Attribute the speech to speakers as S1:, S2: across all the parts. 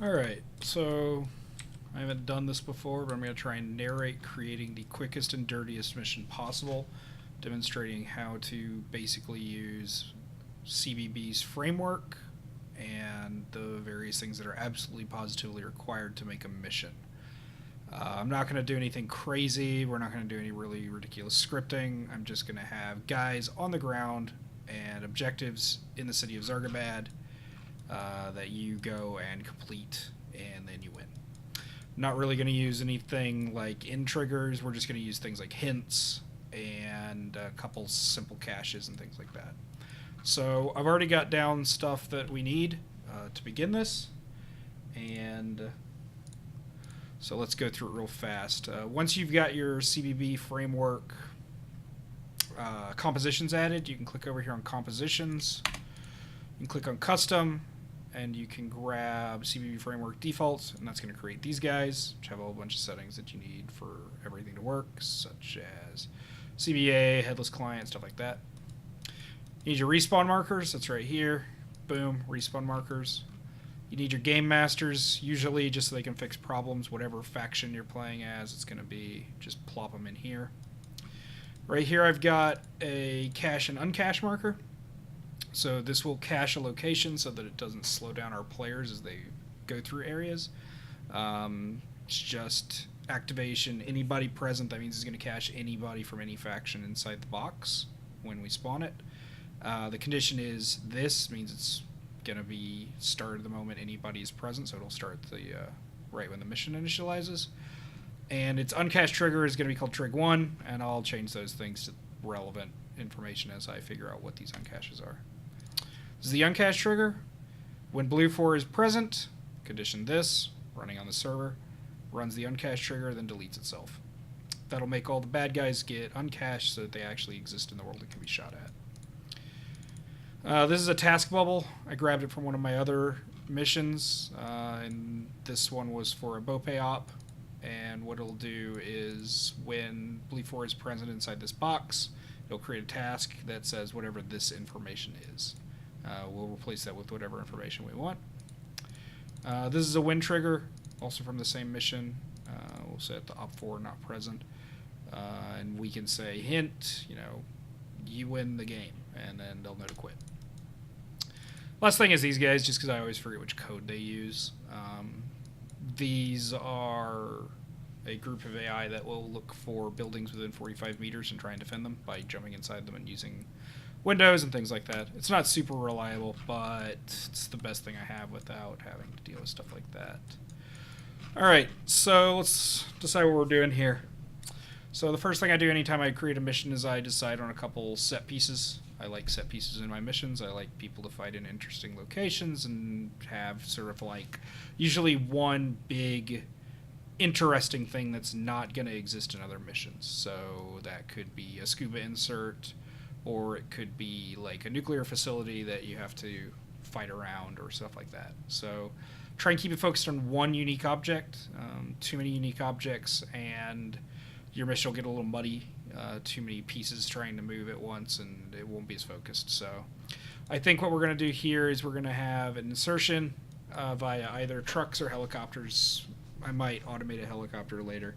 S1: Alright, so I haven't done this before, but I'm going to try and narrate creating the quickest and dirtiest mission possible, demonstrating how to basically use CBB's framework and the various things that are absolutely positively required to make a mission. I'm not going to do anything crazy. We're not going to do any really ridiculous scripting. I'm just going to have guys on the ground and objectives in the city of Zargabad that you go and complete, and then you win. Not really going to use anything like in triggers. We're just going to use things like hints and a couple simple caches and things like that. So I've already got down stuff that we need to begin this, and so let's go through it real fast. Once you've got your CBB framework compositions added, you can click over here on compositions. You can click on custom, and you can grab CBB framework defaults, and that's going to create these guys, which have a whole bunch of settings that you need for everything to work, such as CBA, headless client, stuff like that. You need your respawn markers. That's right here. Boom, respawn markers. You need your game masters, usually just so they can fix problems. Whatever faction you're playing as, it's going to be, just plop them in here. Right here I've got a cache and uncache marker. So this will cache a location so that it doesn't slow down our players as they go through areas. It's just activation, anybody present. That means it's going to cache anybody from any faction inside the box when we spawn it. The condition is this, means it's going to be started the moment anybody is present, so it'll start the right when the mission initializes. And its uncache trigger is going to be called trig1, and I'll change those things to relevant information as I figure out what these uncaches are. This is the uncache trigger. When blue 4 is present, condition this, running on the server, runs the uncache trigger, then deletes itself. That'll make all the bad guys get uncached so that they actually exist in the world and can be shot at. This is a task bubble. I grabbed it from one of my other missions, and this one was for a Bope op. And what it'll do is when blue 4 is present inside this box, it'll create a task that says whatever this information is. We'll replace that with whatever information we want. This is a win trigger, also from the same mission. We'll set the op4 not present. And we can say hint, you win the game, and then they'll know to quit. Last thing is these guys, just because I always forget which code they use. These are a group of AI that will look for buildings within 45 meters and try and defend them by jumping inside them and using windows and things like that. It's not super reliable, but it's the best thing I have without having to deal with stuff like that. Alright, so let's decide what we're doing here. So the first thing I do anytime I create a mission is I decide on a couple set pieces. I like set pieces in my missions. I like people to fight in interesting locations and have sort of like usually one big interesting thing that's not going to exist in other missions. So that could be a scuba insert, or it could be like a nuclear facility that you have to fight around or stuff like that. So try and keep it focused on one unique object. Too many unique objects and your mission will get a little muddy. Too many pieces trying to move at once, and it won't be as focused. So I think what we're going to do here is we're going to have an insertion via either trucks or helicopters. I might automate a helicopter later.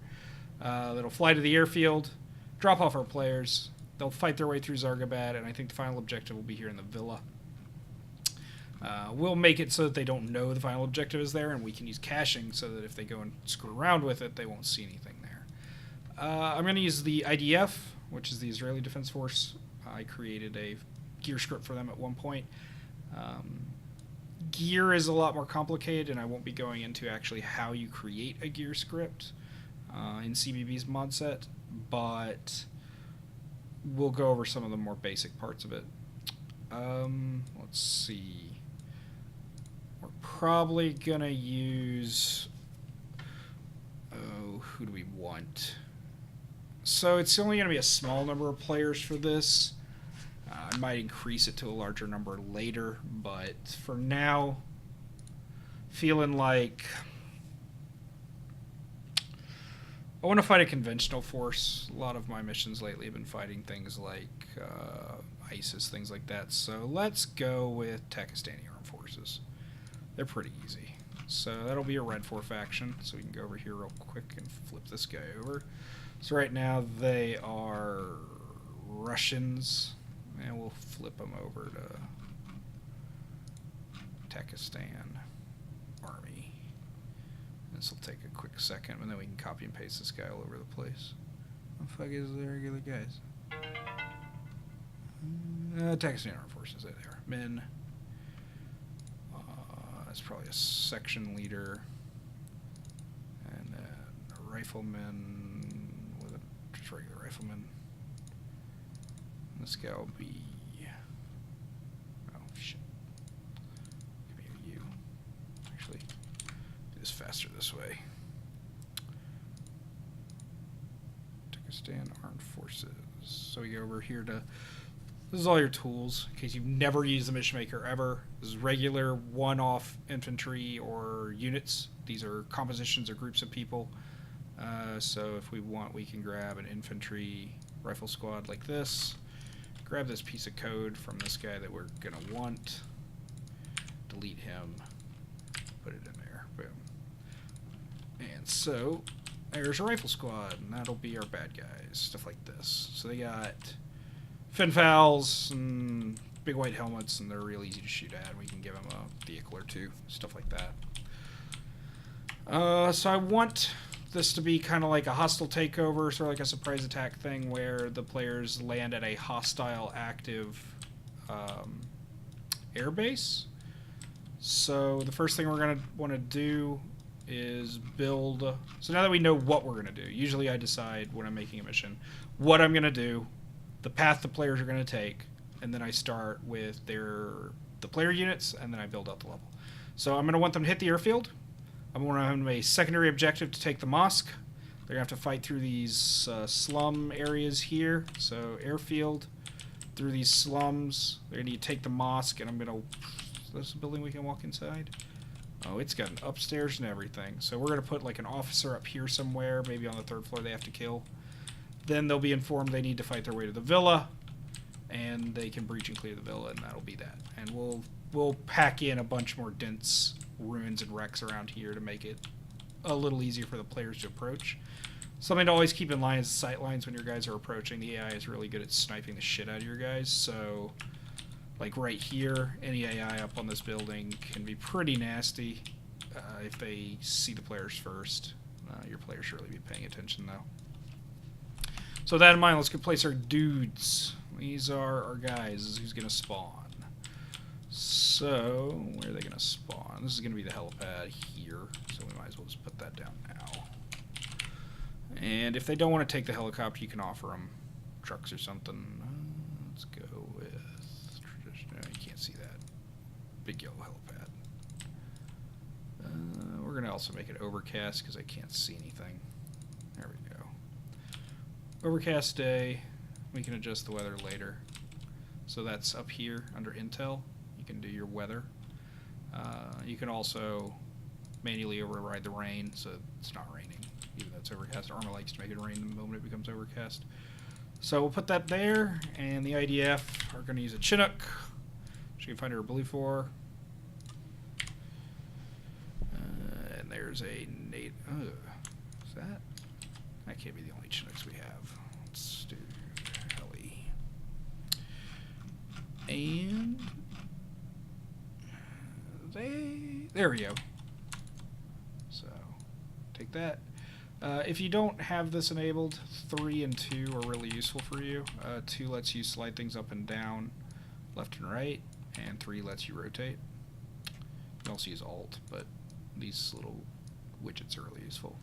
S1: That'll fly to the airfield, drop off our players. They'll fight their way through Zargabad, and I think the final objective will be here in the villa. We'll make it so that they don't know the final objective is there, and we can use caching so that if they go and screw around with it, they won't see anything there. I'm going to use the IDF, which is the Israeli Defense Force. I created a gear script for them at one point. Gear is a lot more complicated, and I won't be going into actually how you create a gear script in CBB's mod set, but we'll go over some of the more basic parts of it. Let's see. We're probably going to use... Oh, who do we want? So it's only going to be a small number of players for this. I might increase it to a larger number later, but for now, feeling like I want to fight a conventional force. A lot of my missions lately have been fighting things like ISIS, things like that. So let's go with Pakistani Armed Forces. They're pretty easy. So that'll be a red 4 faction. So we can go over here real quick and flip this guy over. So right now they are Russians, and we'll flip them over to Pakistan Army. This will take a quick second, and then we can copy and paste this guy all over the place. What the fuck is the regular guys? Pakistan Armed Forces, there they are. Men. That's probably a section leader. And then a rifleman with a just regular rifleman. This guy will be... Oh, shit. Give me a U. Actually, do this faster this way. Pakistan Armed Forces. So we go over here to... This is all your tools, in case you've never used the Mission Maker ever. This is regular one-off infantry or units. These are compositions or groups of people. So if we want, we can grab an infantry rifle squad like this. Grab this piece of code from this guy that we're going to want. Delete him. Put it in there. Boom. And so, there's a rifle squad, and that'll be our bad guys. Stuff like this. So they got... Finfowls and big white helmets, and they're real easy to shoot at. We can give them a vehicle or two, stuff like that. So I want this to be kind of like a hostile takeover, sort of like a surprise attack thing, where the players land at a hostile active airbase. So the first thing we're going to want to do is build... So now that we know what we're going to do, usually I decide when I'm making a mission what I'm going to do, the path the players are going to take, and then I start with the player units, and then I build out the level. So I'm going to want them to hit the airfield. I'm going to have a secondary objective to take the mosque. They're going to have to fight through these slum areas here. So airfield, through these slums. They're going to need to take the mosque, and I'm going to... Is this a building we can walk inside? Oh, it's got an upstairs and everything. So we're going to put like an officer up here somewhere, maybe on the 3rd floor they have to kill. Then they'll be informed they need to fight their way to the villa, and they can breach and clear the villa, and that'll be that. And we'll pack in a bunch more dense ruins and wrecks around here to make it a little easier for the players to approach. Something to always keep in line is sight lines when your guys are approaching. The AI is really good at sniping the shit out of your guys, so like right here, any AI up on this building can be pretty nasty if they see the players first. Your players should really be paying attention, though. So with that in mind, let's go place our dudes. These are our guys. This is who's going to spawn. So, where are they going to spawn? This is going to be the helipad here, so we might as well just put that down now. And if they don't want to take the helicopter, you can offer them trucks or something. Let's go with traditional. You can't see that. Big yellow helipad. We're going to also make it overcast because I can't see anything. There we go. Overcast day. We can adjust the weather later. So that's up here under Intel. You can do your weather. You can also manually override the rain so it's not raining, even though it's overcast. Arma likes to make it rain the moment it becomes overcast. So we'll put that there, and the IDF are going to use a Chinook. She can find her a blue 4. And there's a Nate. Is that? That can't be the only Chinooks we have. Let's do heli. And there we go. So take that. If you don't have this enabled, 3 and 2 are really useful for you. 2 lets you slide things up and down, left and right, and 3 lets you rotate. You can also use Alt, but these little widgets are really useful.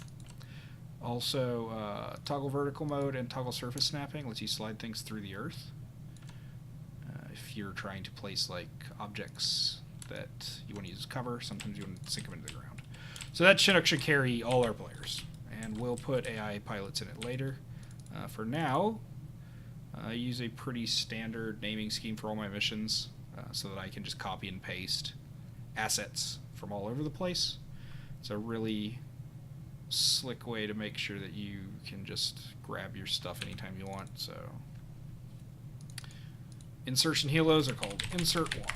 S1: Also, toggle vertical mode and toggle surface snapping lets you slide things through the earth. If you're trying to place like objects that you want to use as cover, sometimes you want to sink them into the ground. So that Chinook should carry all our players, and we'll put AI pilots in it later. For now, I use a pretty standard naming scheme for all my missions so that I can just copy and paste assets from all over the place. It's a really slick way to make sure that you can just grab your stuff anytime you want. So insertion helos are called insert 1.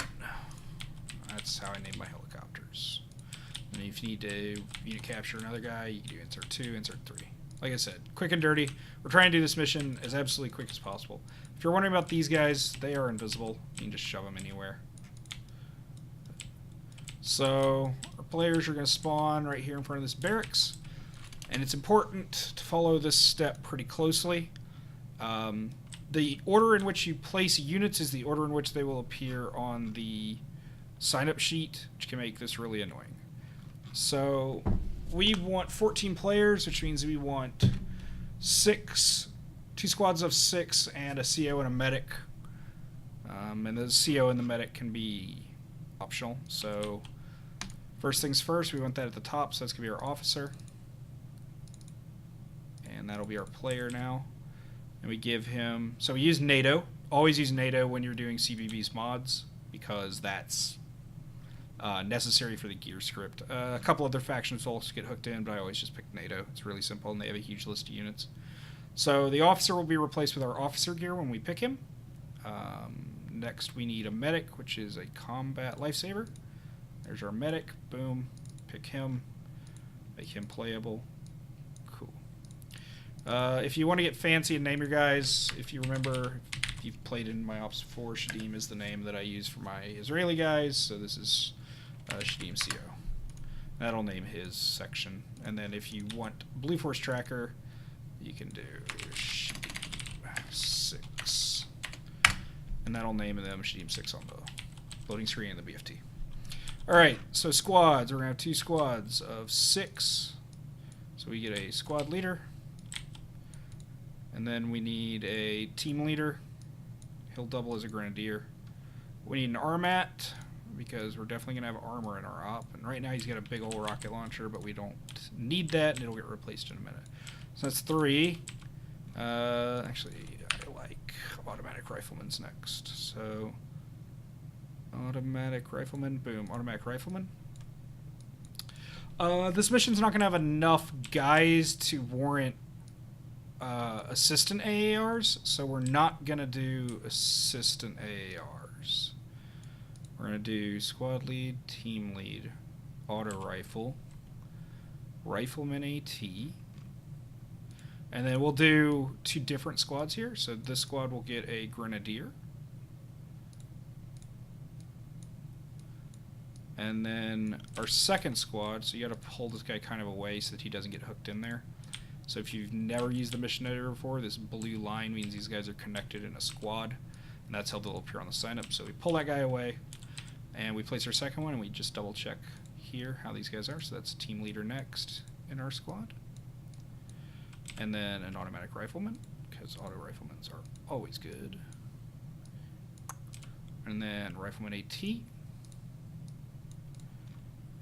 S1: That's how I name my helicopters. And if you need to unit capture another guy, you can do insert 2, insert 3. Like I said, quick and dirty. We're trying to do this mission as absolutely quick as possible. If you're wondering about these guys, they are invisible. You can just shove them anywhere. So our players are going to spawn right here in front of this barracks. And it's important to follow this step pretty closely. The order in which you place units is the order in which they will appear on the sign-up sheet, which can make this really annoying. So we want 14 players, which means we want 2 squads of 6, and a CO and a medic. And the CO and the medic can be optional. So first things first, we want that at the top, so that's going to be our officer. And that'll be our player now. And we give him... So we use NATO. Always use NATO when you're doing CBB's mods, because that's necessary for the gear script. A couple other factions also get hooked in, but I always just pick NATO. It's really simple, and they have a huge list of units. So the officer will be replaced with our officer gear when we pick him. Next, we need a medic, which is a combat lifesaver. There's our medic. Boom. Pick him. Make him playable. Cool. If you want to get fancy and name your guys, if you remember, if you've played in my ops before, Shadim is the name that I use for my Israeli guys. So this is Shadim CO. That'll name his section. And then if you want Blue Force Tracker, you can do Shadim 6. And that'll name them Shadim 6 on the loading screen and the BFT. Alright, so squads. We're going to have 2 squads of 6. So we get a squad leader. And then we need a team leader. He'll double as a grenadier. We need an Armat, because we're definitely going to have armor in our op. And right now he's got a big old rocket launcher, but we don't need that, and it'll get replaced in a minute. So that's 3. Actually, I like automatic rifleman's next. So automatic rifleman, boom, automatic rifleman. This mission's not going to have enough guys to warrant assistant AARs, so we're not going to do assistant AARs. We're going to do squad lead, team lead, auto rifle, rifleman AT, and then we'll do 2 different squads here. So this squad will get a grenadier, and then our second squad, so you got to pull this guy kind of away so that he doesn't get hooked in there. So if you've never used the mission editor before, this blue line means these guys are connected in a squad, and that's how they'll appear on the sign-up. So we pull that guy away, and we place our second one, and we just double-check here how these guys are. So that's team leader next in our squad. And then an automatic rifleman, because auto riflemans are always good. And then rifleman AT.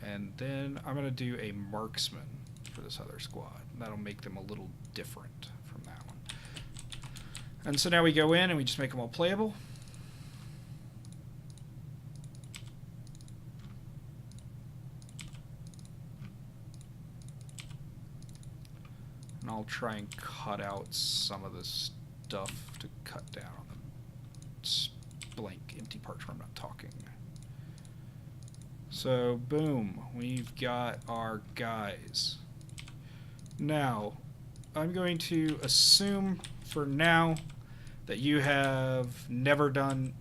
S1: And then I'm going to do a marksman for this other squad. That'll make them a little different from that one. And so now we go in and we just make them all playable. And I'll try and cut out some of this stuff to cut down on the blank empty parts where I'm not talking. So boom, we've got our guys. Now, I'm going to assume for now that you have never done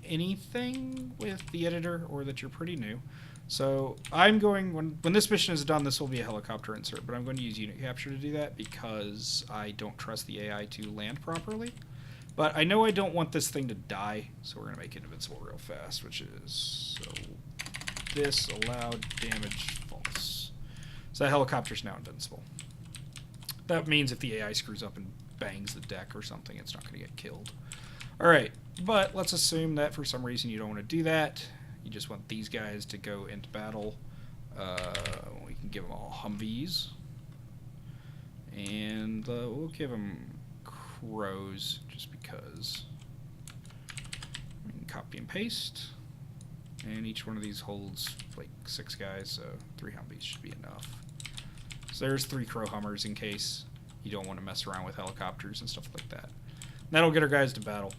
S1: anything with the editor, or that you're pretty new. So I'm going, when this mission is done, this will be a helicopter insert, but I'm going to use unit capture to do that because I don't trust the AI to land properly. But I know I don't want this thing to die, so we're going to make it invincible real fast, which is, so this allowed damage false. So that helicopter's now invincible. That means if the AI screws up and bangs the deck or something, it's not going to get killed. Alright, but let's assume that for some reason you don't want to do that. You just want these guys to go into battle. We can give them all Humvees. And we'll give them Crows, just because. We can copy and paste. And each one of these holds like 6 guys, so 3 Humvees should be enough. So there's 3 Crow Hummers in case you don't want to mess around with helicopters and stuff like that. And that'll get our guys to battle.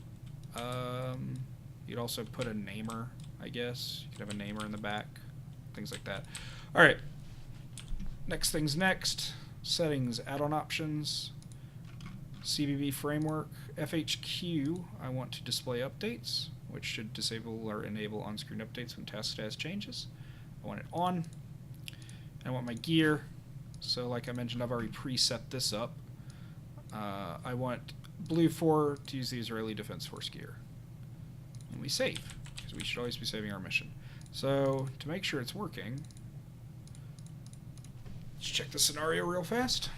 S1: You'd also put a namer, I guess. You could have a namer in the back, things like that. All right. Next thing's next. Settings, add-on options, CBB framework, FHQ. I want to display updates, which should disable or enable on-screen updates when task status changes. I want it on. I want my gear. So like I mentioned, I've already preset this up. I want Blue 4 to use the Israeli Defense Force gear. And we save, because we should always be saving our mission. So to make sure it's working, let's check the scenario real fast.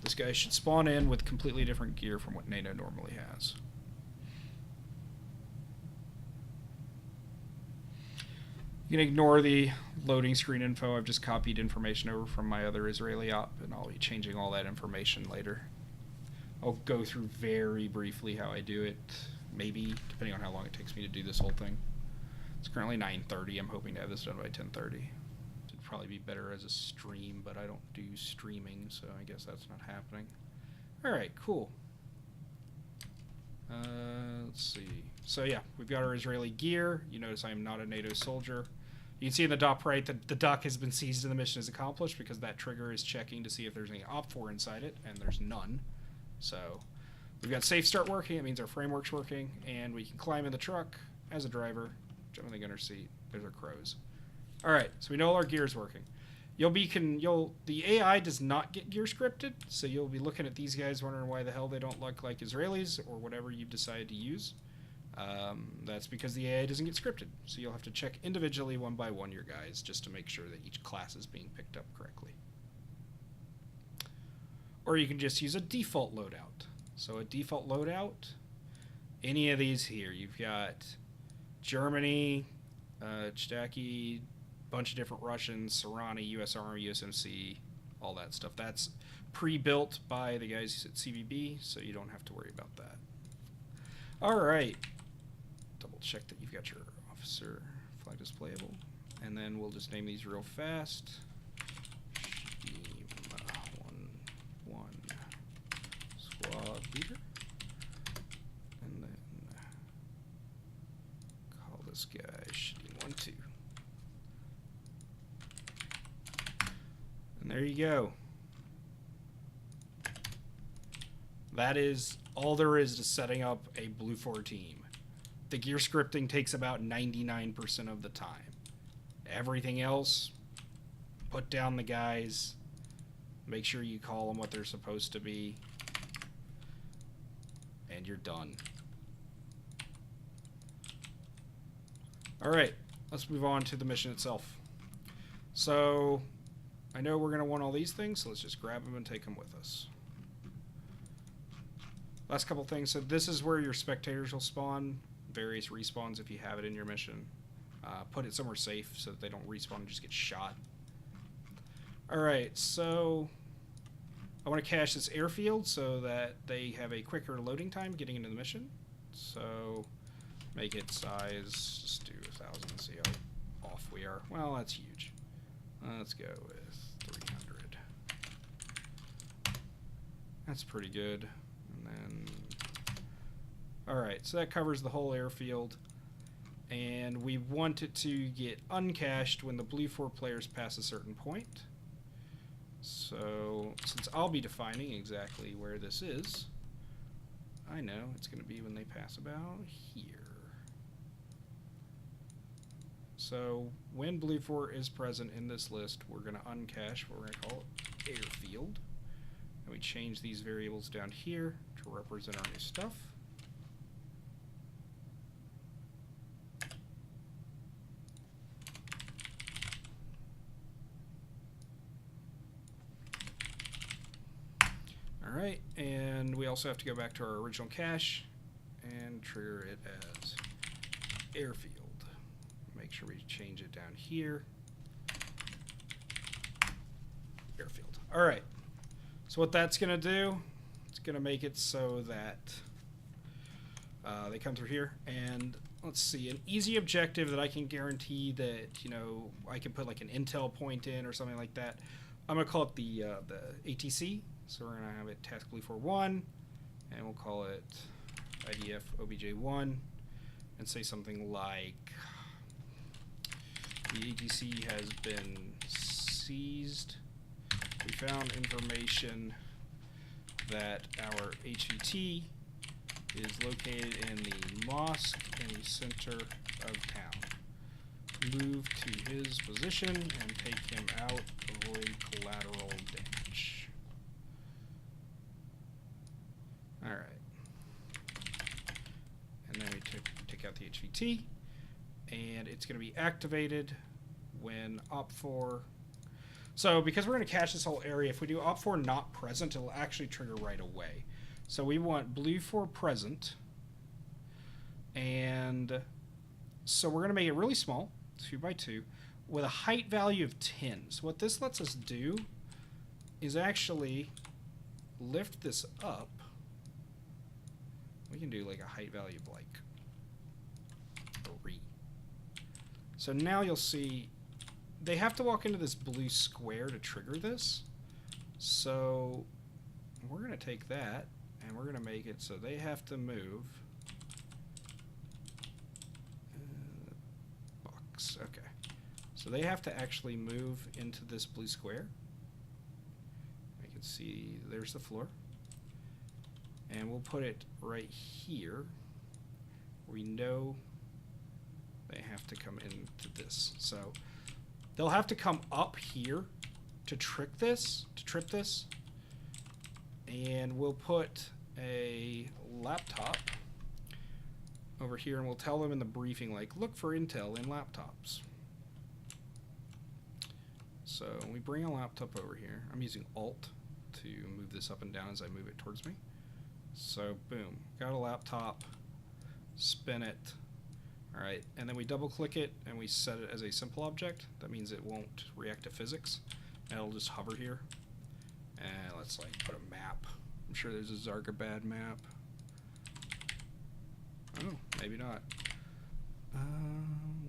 S1: This guy should spawn in with completely different gear from what NATO normally has. You can ignore the loading screen info. I've just copied information over from my other Israeli op, and I'll be changing all that information later. I'll go through very briefly how I do it, maybe, depending on how long it takes me to do this whole thing. It's currently 9:30. I'm hoping to have this done by 10:30. It'd probably be better as a stream, but I don't do streaming, so I guess that's not happening. All right, cool. Let's see. So yeah, we've got our Israeli gear. You notice I am not a NATO soldier. You can see in the top right that the duck has been seized and the mission is accomplished because that trigger is checking to see if there's any op4 inside it, and there's none. So we've got safe start working. It means our framework's working, and we can climb in the truck as a driver, jump in the gunner seat. There's our crows. All right, so we know all our gear is working. The AI does not get gear scripted, so you'll be looking at these guys wondering why the hell they don't look like Israelis or whatever you've decided to use. That's because the AI doesn't get scripted, so you'll have to check individually one by one your guys just to make sure that each class is being picked up correctly. Or you can just use a default loadout. So a default loadout, any of these here, you've got Germany, Chdaki, bunch of different Russians, Sarani, US Army, USMC, all that stuff. That's pre-built by the guys at CBB, so you don't have to worry about that. All right. Double check that you've got your officer flag displayable. And then we'll just name these real fast. Team 1 squad leader. And then call this guy Team 1-2. And there you go. That is all there is to setting up a Blue 4 team. The gear scripting takes about 99% of the time. Everything else, put down the guys, make sure you call them what they're supposed to be, and you're done. All right, let's move on to the mission itself. So I know we're going to want all these things, so let's just grab them and take them with us. Last couple things. So this is where your spectators will spawn, various respawns if you have it in your mission. Put it somewhere safe so that they don't respawn and just get shot. Alright, so I want to cache this airfield so that they have a quicker loading time getting into the mission. So make it size, just do 1,000, see how off we are. Well, that's huge. Let's go with 300. That's pretty good. And then, alright, so that covers the whole airfield. And we want it to get uncached when the Blue 4 players pass a certain point. So, since I'll be defining exactly where this is, I know it's going to be when they pass about here. So, when Blue 4 is present in this list, we're going to uncache what we're going to call it airfield. And we change these variables down here to represent our new stuff. Alright, and we also have to go back to our original cache and trigger it as airfield. Make sure we change it down here. Airfield. Alright, so what that's going to do, it's going to make it so that they come through here. And let's see, an easy objective that I can guarantee that, you know, I can put like an intel point in or something like that. I'm going to call it the ATC. So we're going to have it task Blue 4-1, and we'll call it IDF OBJ1, and say something like the ATC has been seized. We found information that our HVT is located in the mosque in the center of town. Move to his position and take him out. Avoid collateral damage. Alright. And then we take out the HVT. And it's going to be activated when op4. So because we're going to cache this whole area, if we do op4 not present, it'll actually trigger right away. So we want blue 4 present. And so we're going to make it really small, 2 by 2, with a height value of 10. So what this lets us do is actually lift this up. We can do like a height value of like 3. So now you'll see they have to walk into this blue square to trigger this. So we're going to take that and we're going to make it so they have to move. Box. Okay. So they have to actually move into this blue square. I can see there's the floor. And we'll put it right here. We know they have to come into this. So they'll have to come up here to trip this. And we'll put a laptop over here and we'll tell them in the briefing, like, look for intel in laptops. So we bring a laptop over here. I'm using Alt to move this up and down as I move it towards me. So boom, got a laptop, spin it. All right, and then we double click it and we set it as a simple object. That means it won't react to physics. And it'll just hover here. And let's like put a map. I'm sure there's a Zargabad map. Oh, maybe not.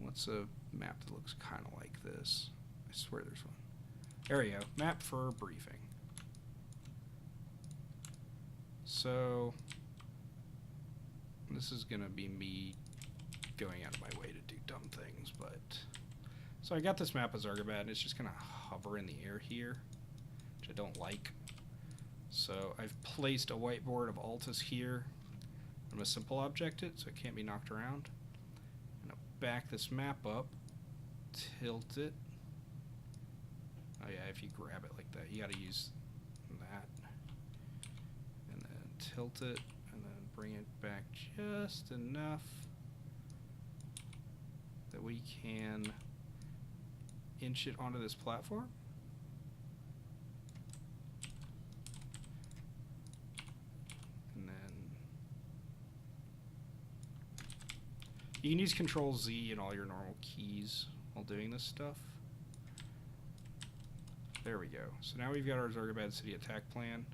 S1: What's a map that looks kind of like this? I swear there's one. There we go. Map for briefing. So this is gonna be me going out of my way to do dumb things, but so I got this map of Zargabad and it's just gonna hover in the air here, which I don't like. So I've placed a whiteboard of Altus here. I'm gonna simple object it so it can't be knocked around. I'm gonna back this map up, tilt it. Oh yeah, if you grab it like that, you gotta use that. And then tilt it, and then bring it back just enough that we can inch it onto this platform. And then you can use Control Z and all your normal keys while doing this stuff. There we go. So now we've got our Zargabad City attack plan.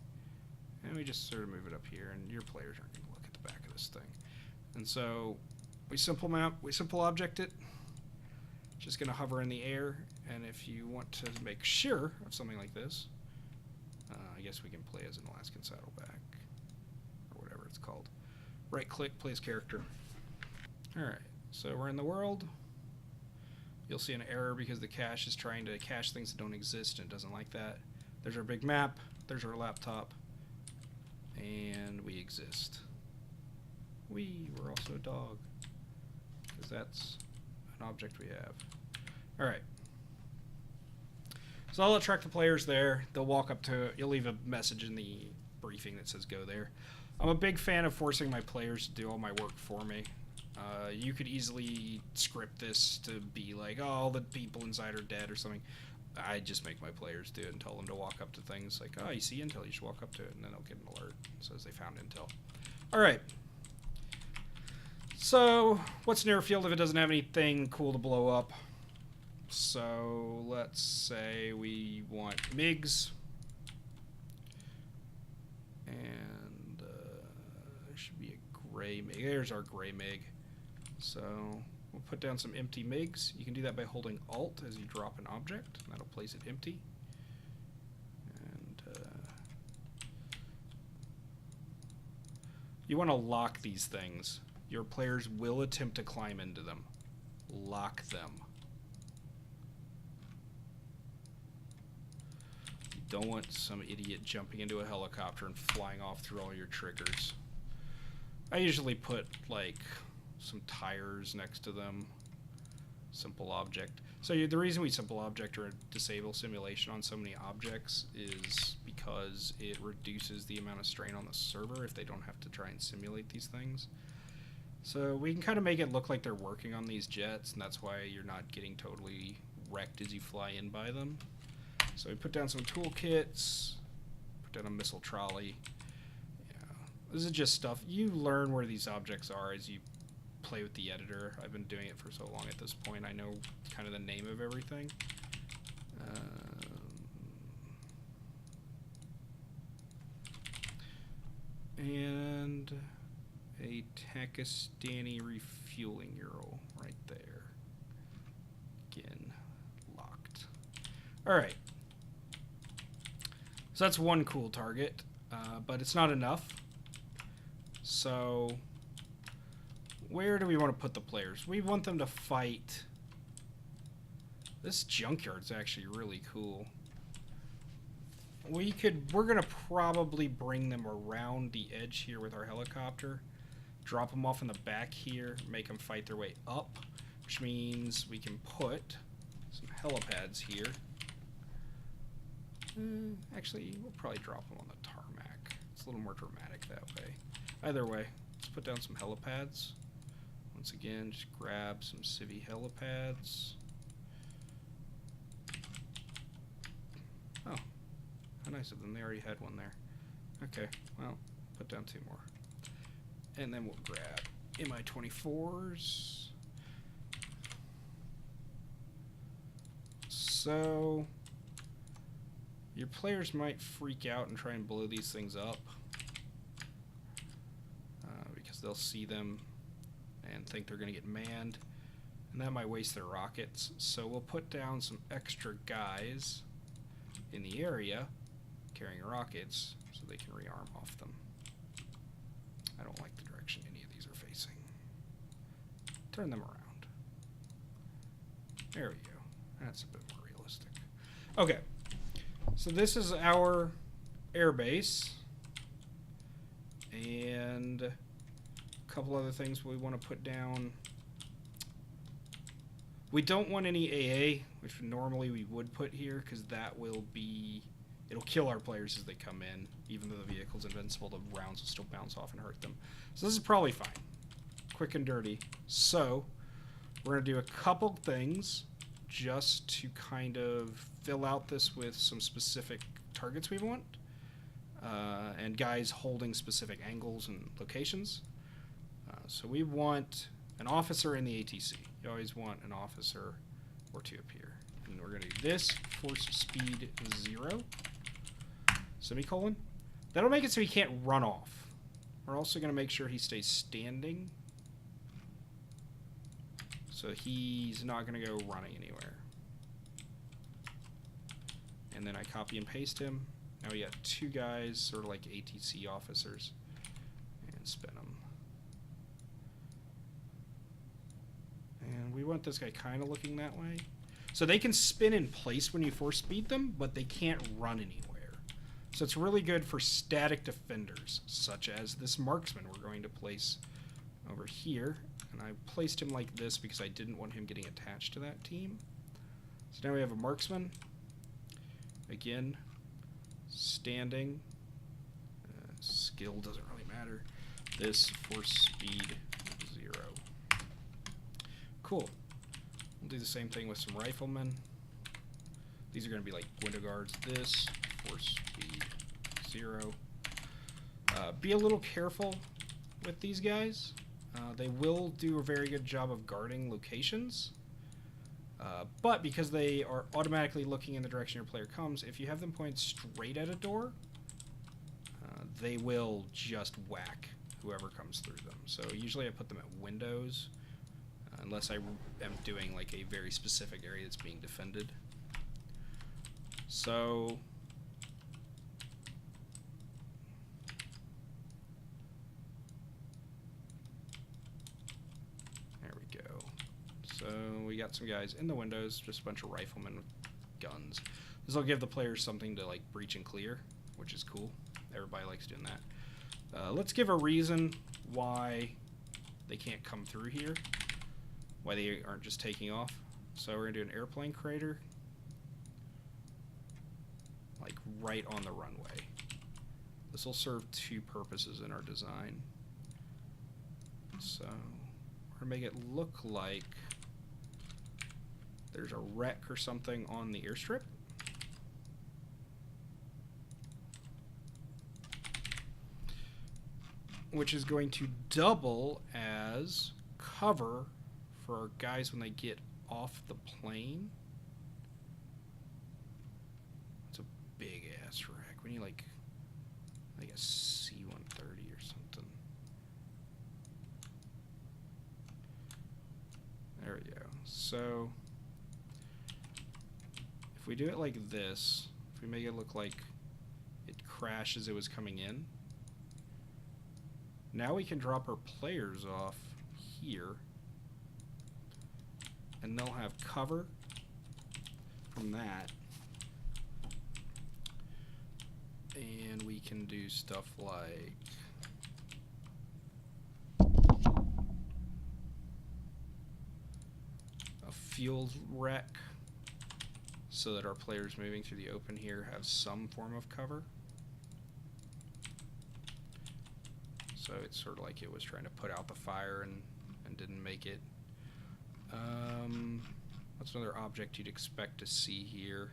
S1: And we just sort of move it up here, and your players aren't going to look at the back of this thing. And so we simple object it. It's just going to hover in the air, and if you want to make sure of something like this, I guess we can play as an Alaskan Saddleback, or whatever it's called. Right click, place character. Alright, so we're in the world. You'll see an error because the cache is trying to cache things that don't exist and it doesn't like that. There's our big map, there's our laptop, and we exist. We're also a dog, because that's an object we have. Alright. So I'll attract the players there. They'll walk up to it. You'll leave a message in the briefing that says go there. I'm a big fan of forcing my players to do all my work for me. You could easily script this to be like, oh, all the people inside are dead or something. I just make my players do it and tell them to walk up to things like, oh, you see intel, you should walk up to it, and then they'll get an alert. It says they found intel. Alright. So, what's near field if it doesn't have anything cool to blow up? So, let's say we want MiGs. And there should be a gray MiG. There's our gray MiG. So we'll put down some empty MiGs. You can do that by holding Alt as you drop an object. That'll place it empty. And you want to lock these things. Your players will attempt to climb into them. Lock them. don't want some idiot jumping into a helicopter and flying off through all your triggers. I usually put, like, some tires next to them. Simple object. So the reason we simple object or disable simulation on so many objects is because it reduces the amount of strain on the server if they don't have to try and simulate these things. So we can kind of make it look like they're working on these jets, and that's why you're not getting totally wrecked as you fly in by them. So we put down some toolkits, put down a missile trolley. Yeah, this is just stuff. You learn where these objects are as you play with the editor. I've been doing it for so long at this point, I know kind of the name of everything. And a Pakistani refueling Ural right there. Again, locked. Alright. So that's one cool target, but it's not enough. So where do we want to put the players? We want them to fight. This junkyard's actually really cool. We're gonna probably bring them around the edge here with our helicopter, drop them off in the back here, make them fight their way up, which means we can put some helipads here. Actually, we'll probably drop them on the tarmac. It's a little more dramatic that way. Either way, let's put down some helipads. Once again, just grab some civvy helipads. Oh, how nice of them. They already had one there. Okay, well, put down two more. And then we'll grab Mi-24s. So your players might freak out and try and blow these things up because they'll see them and think they're going to get manned, and that might waste their rockets. So we'll put down some extra guys in the area carrying rockets so they can rearm off them. I don't like the direction any of these are facing. Turn them around. There we go. That's a bit more realistic. Okay, so this is our airbase, and a couple other things we want to put down. We don't want any AA, which normally we would put here, because that will be... it'll kill our players as they come in. Even though the vehicle's invincible, the rounds will still bounce off and hurt them. So this is probably fine. Quick and dirty. So we're going to do a couple things just to kind of fill out this with some specific targets we want. And guys holding specific angles and locations. So we want an officer in the ATC. You always want an officer or two up here. And we're going to do this, force speed 0, semicolon. That'll make it so he can't run off. We're also going to make sure he stays standing. So he's not going to go running anywhere. And then I copy and paste him. Now we got two guys, sort of like ATC officers. And spin them. And we want this guy kind of looking that way. So they can spin in place when you force speed them, but they can't run anywhere. So it's really good for static defenders, such as this marksman we're going to place over here. And I placed him like this because I didn't want him getting attached to that team. So now we have a marksman. Again, standing. Skill doesn't really matter. This force speed 0. Cool. We'll do the same thing with some riflemen. These are going to be like window guards. This, force speed 0. Be a little careful with these guys. They will do a very good job of guarding locations. But because they are automatically looking in the direction your player comes, if you have them point straight at a door, they will just whack whoever comes through them. So usually I put them at windows. Unless I am doing like a very specific area that's being defended. So there we go. So we got some guys in the windows, just a bunch of riflemen with guns. This will give the players something to like breach and clear, which is cool. Everybody likes doing that. Let's give a reason why they can't come through here, why they aren't just taking off. So we're gonna do an airplane crater, like right on the runway. This will serve two purposes in our design. So we're gonna make it look like there's a wreck or something on the airstrip. Which is going to double as cover for our guys when they get off the plane. It's a big ass wreck. We need like a C-130 or something. There we go. So if we do it like this, if we make it look like it crashed as it was coming in, now we can drop our players off here, and they'll have cover from that. And we can do stuff like a fuel wreck, so that our players moving through the open here have some form of cover. So it's sort of like it was trying to put out the fire and didn't make it. What's another object you'd expect to see here?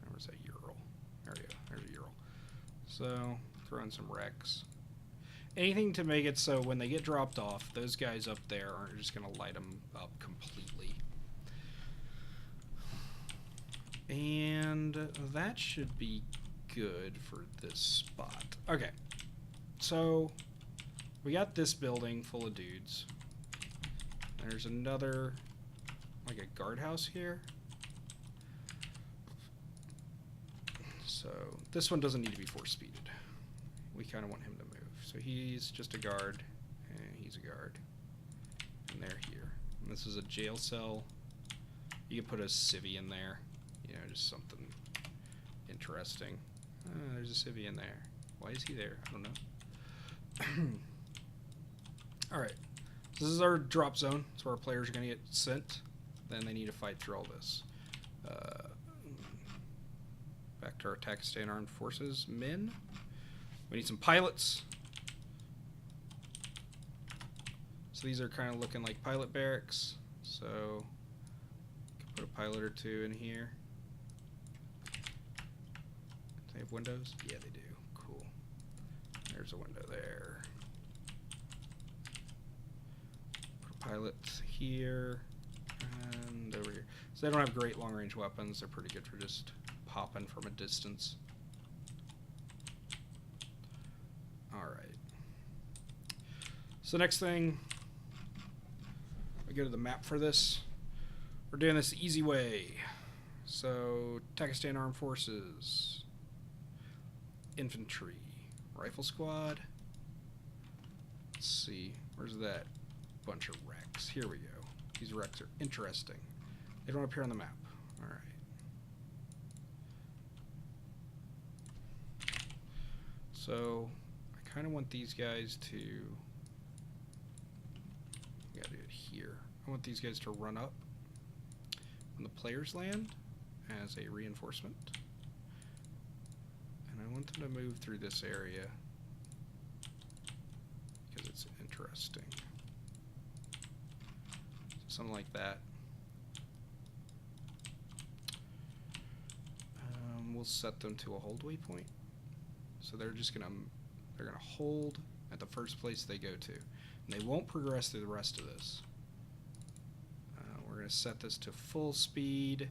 S1: Where's that Ural? There we go. There's a Ural. So throw in some wrecks. Anything to make it so when they get dropped off, those guys up there aren't just going to light them up completely. And that should be good for this spot. Okay, so we got this building full of dudes. There's another, like a guardhouse here. So this one doesn't need to be force speeded. We kind of want him to move. So he's just a guard, and he's a guard, and they're here. And this is a jail cell. You could put a civvy in there, you know, just something interesting. There's a civvy in there. Why is he there? I don't know. Alright. So this is our drop zone. It's where our players are going to get sent. Then they need to fight through all this. Back to our Pakistan Armed Forces men. We need some pilots. So these are kind of looking like pilot barracks. So can put a pilot or two in here. They have windows? Yeah, they do. Cool. There's a window there. Put a pilot here and over here. So they don't have great long-range weapons. They're pretty good for just popping from a distance. Alright. So next thing, I go to the map for this. We're doing this the easy way. So, Pakistan Armed Forces. Infantry, rifle squad. Let's see, where's that bunch of wrecks? Here we go. These wrecks are interesting. They don't appear on the map. All right. So I kind of want these guys to. We gotta do it here. I want these guys to run up when the players land as a reinforcement. I want them to move through this area because it's interesting. So something like that. We'll set them to a hold waypoint. So they're gonna hold at the first place they go to, and they won't progress through the rest of this. We're gonna set this to full speed,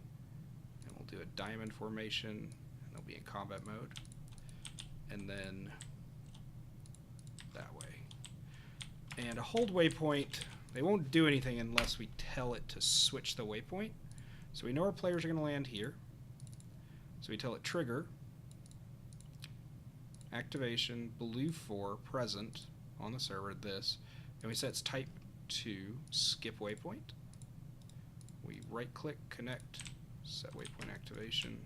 S1: and we'll do a diamond formation, and they'll be in combat mode. And then that way. And a hold waypoint, they won't do anything unless we tell it to switch the waypoint. So we know our players are going to land here. So we tell it trigger, activation, blue 4, present on the server, this. And we set its type to skip waypoint. We right click, connect, set waypoint activation.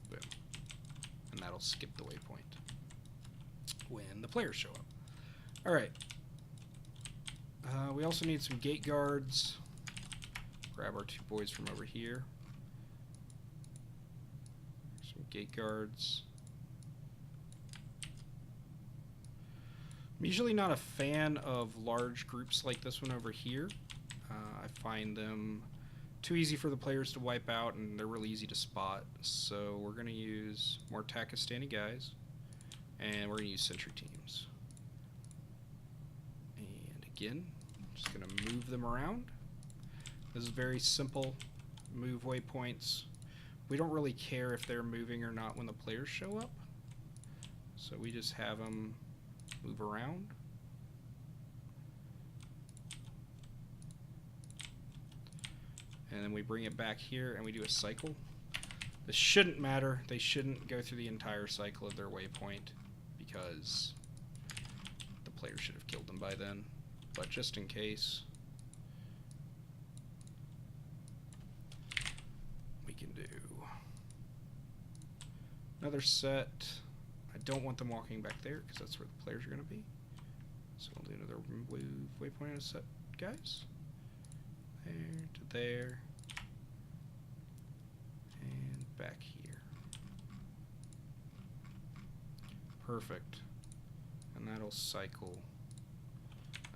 S1: Boom. And that'll skip the waypoint when the players show up. Alright. We also need some gate guards. Grab our 2 boys from over here. Some gate guards. I'm usually not a fan of large groups like this one over here. I find them too easy for the players to wipe out, and they're really easy to spot. So we're going to use more Pakistani guys, and we're going to use sentry teams. And again, just going to move them around. This is very simple. Move waypoints. We don't really care if they're moving or not when the players show up. So we just have them move around. And then we bring it back here and we do a cycle. This shouldn't matter. They shouldn't go through the entire cycle of their waypoint because the player should have killed them by then. But just in case, we can do another set. I don't want them walking back there because that's where the players are going to be. So we'll do another waypoint and a set, guys. There to there. And back here. Perfect. And that'll cycle.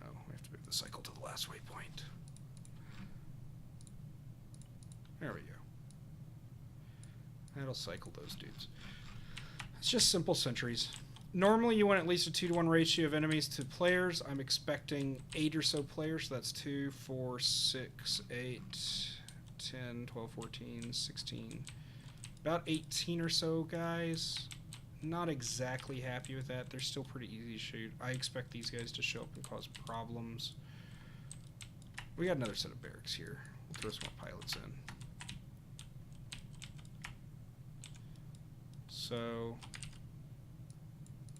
S1: Oh, we have to move the cycle to the last waypoint. There we go. That'll cycle those dudes. It's just simple sentries. Normally you want at least a 2-to-1 ratio of enemies to players. I'm expecting 8 or so players. So that's 2, 4, 6, 8, 10, 12, 14, 16. About 18 or so guys. Not exactly happy with that. They're still pretty easy to shoot. I expect these guys to show up and cause problems. We got another set of barracks here. We'll throw some more pilots in. So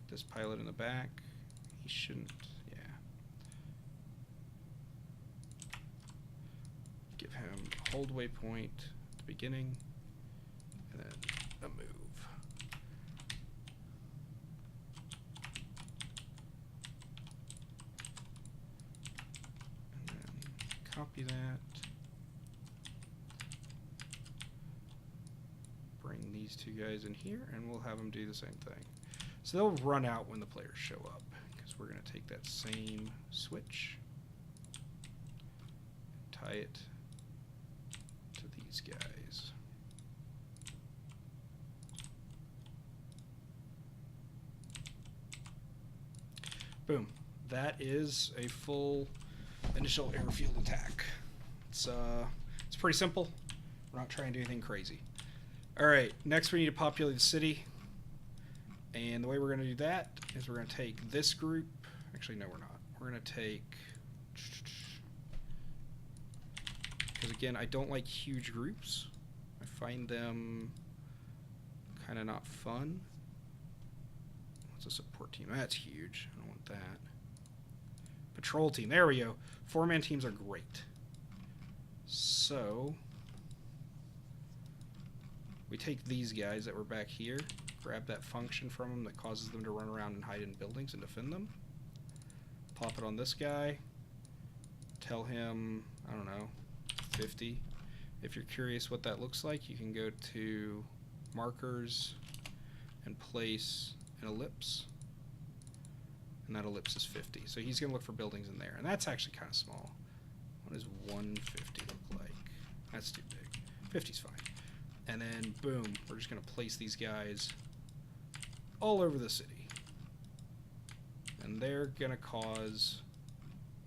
S1: this pilot in the back, he shouldn't, yeah. Give him hold waypoint at the beginning, and then a move. And then copy that. Bring these 2 guys in here, and we'll have them do the same thing. So they'll run out when the players show up, because we're going to take that same switch, tie it to these guys. Boom. That is a full initial airfield attack. It's pretty simple. We're not trying to do anything crazy. Alright, next we need to populate the city. And the way we're going to do that is we're going to take this group. Actually, no, we're not. We're going to take... Because again, I don't like huge groups. I find them kind of not fun. What's a support team? That's huge. I don't want that. Patrol team. There we go. 4-man teams are great. So... we take these guys that were back here, grab that function from them that causes them to run around and hide in buildings and defend them. Pop it on this guy. Tell him, I don't know, 50. If you're curious what that looks like, you can go to markers and place an ellipse. And that ellipse is 50. So he's going to look for buildings in there. And that's actually kind of small. What does 150 look like? That's too big. 50's fine. And then, boom, we're just going to place these guys all over the city. And they're going to cause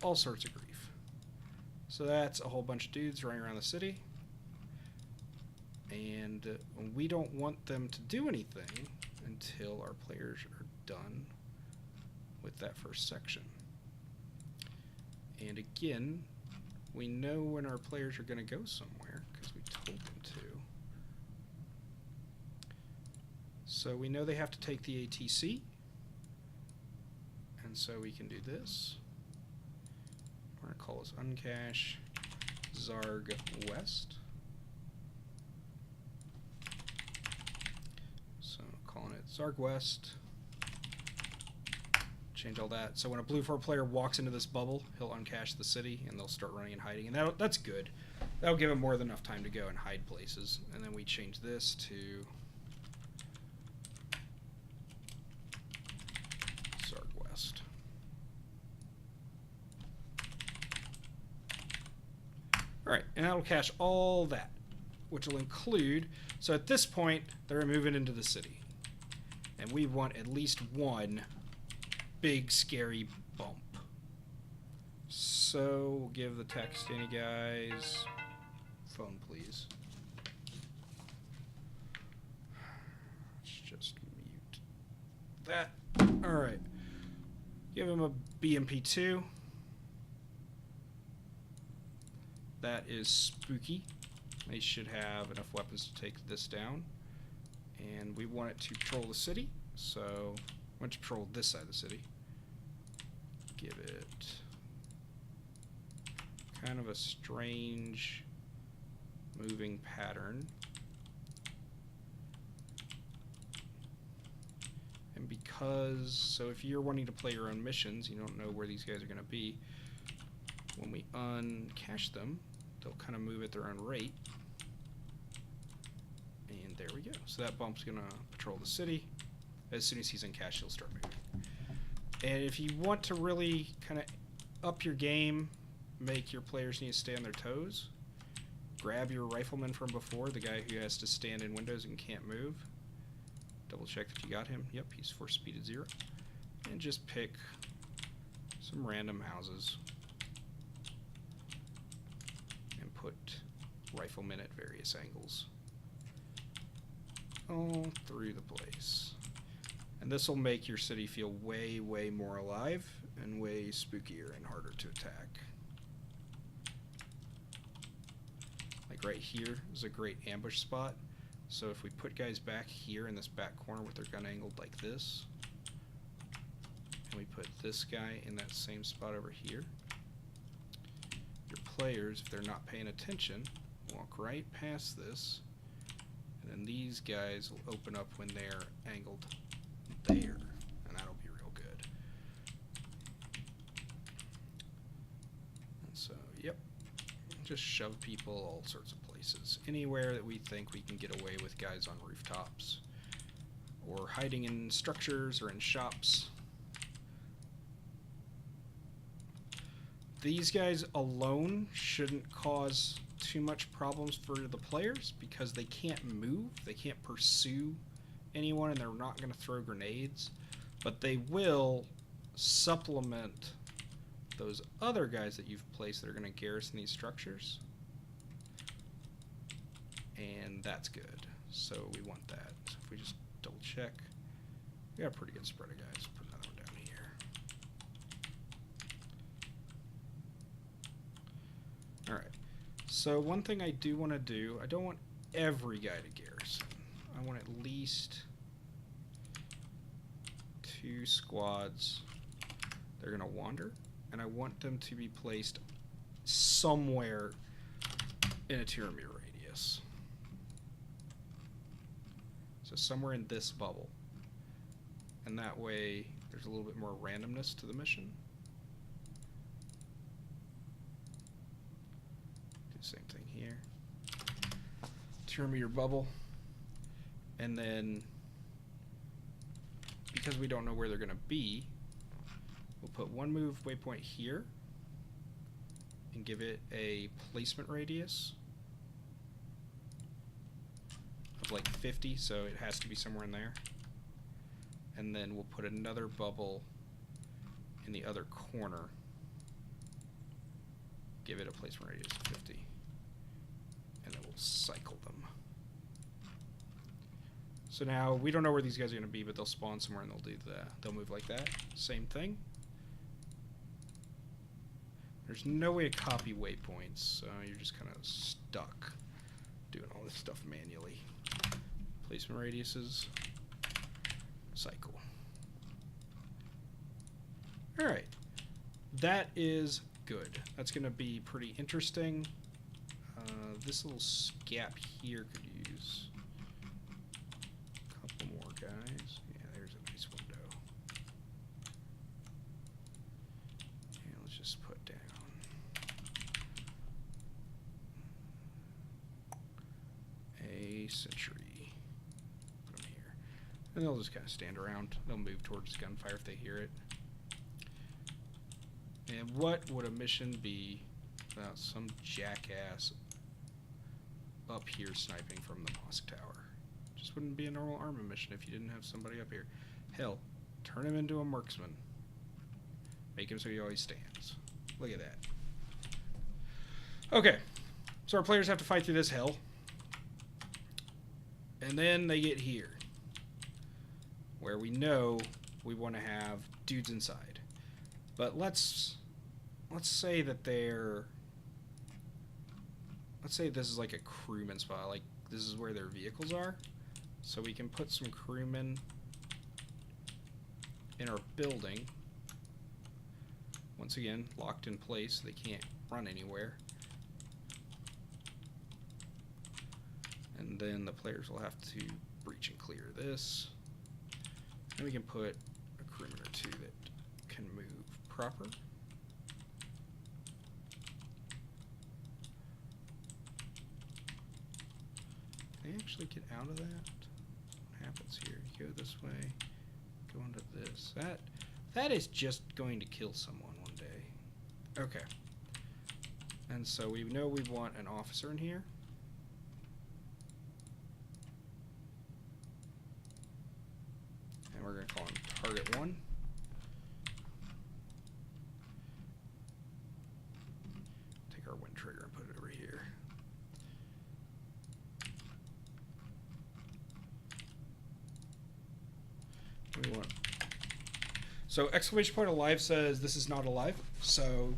S1: all sorts of grief. So that's a whole bunch of dudes running around the city. And we don't want them to do anything until our players are done with that first section. And again, we know when our players are going to go somewhere because we told them to. So we know they have to take the ATC, and so we can do this. We're going to call this uncache Zarg West. So calling it Zarg West. Change all that. So when a blue 4 player walks into this bubble, he'll uncache the city and they'll start running and hiding. And that's good. That'll give them more than enough time to go and hide places. And then we change this to Zarg West. Alright, and that'll cache all that, which will include, so at this point, they're moving into the city. And we want at least one big, scary bump. So, we'll give the text any guys. Phone, please. Let's just mute that. Alright. Give him a BMP2. That is spooky. They should have enough weapons to take this down. And we want it to patrol the city. So, I want to patrol this side of the city. Give it kind of a strange moving pattern. And because, so if you're wanting to play your own missions, you don't know where these guys are going to be, when we uncache them, they'll kind of move at their own rate. And there we go. So that bump's going to patrol the city. As soon as he's in cache, he'll start moving. And if you want to really kind of up your game, make your players need to stay on their toes, grab your rifleman from before, the guy who has to stand in windows and can't move. Double check that you got him. Yep, he's force speed at 0. And just pick some random houses and put riflemen at various angles all through the place. And this will make your city feel way, way more alive and way spookier and harder to attack. Like right here is a great ambush spot. So if we put guys back here in this back corner with their gun angled like this, and we put this guy in that same spot over here, your players, if they're not paying attention, walk right past this, and then these guys will open up when they're angled there, and that'll be real good. And so, yep, just shove people all sorts of places. Anywhere that we think we can get away with guys on rooftops, or hiding in structures or in shops. These guys alone shouldn't cause too much problems for the players because they can't move, they can't pursue anyone, and they're not going to throw grenades, but they will supplement those other guys that you've placed that are going to garrison these structures, and that's good. So we want that. So if we just double check, we got a pretty good spread of guys. Put another one down here. Alright, so one thing I do want to do, I don't want every guy to garrison. I want at least 2 squads that are going to wander, and I want them to be placed somewhere in a 2-meter radius. So somewhere in this bubble. And that way there's a little bit more randomness to the mission. Do the same thing here. 2-meter bubble. And then, because we don't know where they're going to be, we'll put one move waypoint here and give it a placement radius of like 50, so it has to be somewhere in there. And then we'll put another bubble in the other corner, give it a placement radius of 50, and then we'll cycle them. So now we don't know where these guys are going to be, but they'll spawn somewhere and they'll move like that. Same thing. There's no way to copy waypoints, so you're just kind of stuck doing all this stuff manually. Placement radiuses, cycle. Alright, that is good. That's going to be pretty interesting. this little gap here could use a couple more guys. Yeah, there's a nice window. And let's just put down a sentry. Put them here. And they'll just kind of stand around. They'll move towards gunfire if they hear it. And what would a mission be without some jackass up here sniping from the mosque tower? Just wouldn't be a normal Arma mission if you didn't have somebody up here. Hell, turn him into a marksman. Make him so he always stands. Look at that. Okay, so our players have to fight through this hell. And then they get here, where we know we want to have dudes inside. But let's say that let's say this is like a crewman spot, like this is where their vehicles are. So we can put some crewmen in our building. Once again, locked in place, they can't run anywhere. And then the players will have to breach and clear this. And we can put a crewman or two that can move proper. They actually get out of that? What happens here? You go this way, go into this. That is just going to kill someone one day. Okay. And so we know we want an officer in here. And we're going to call him Target 1. Take our wind trigger and put it over here. What do we want? So exclamation point alive says this is not alive. So,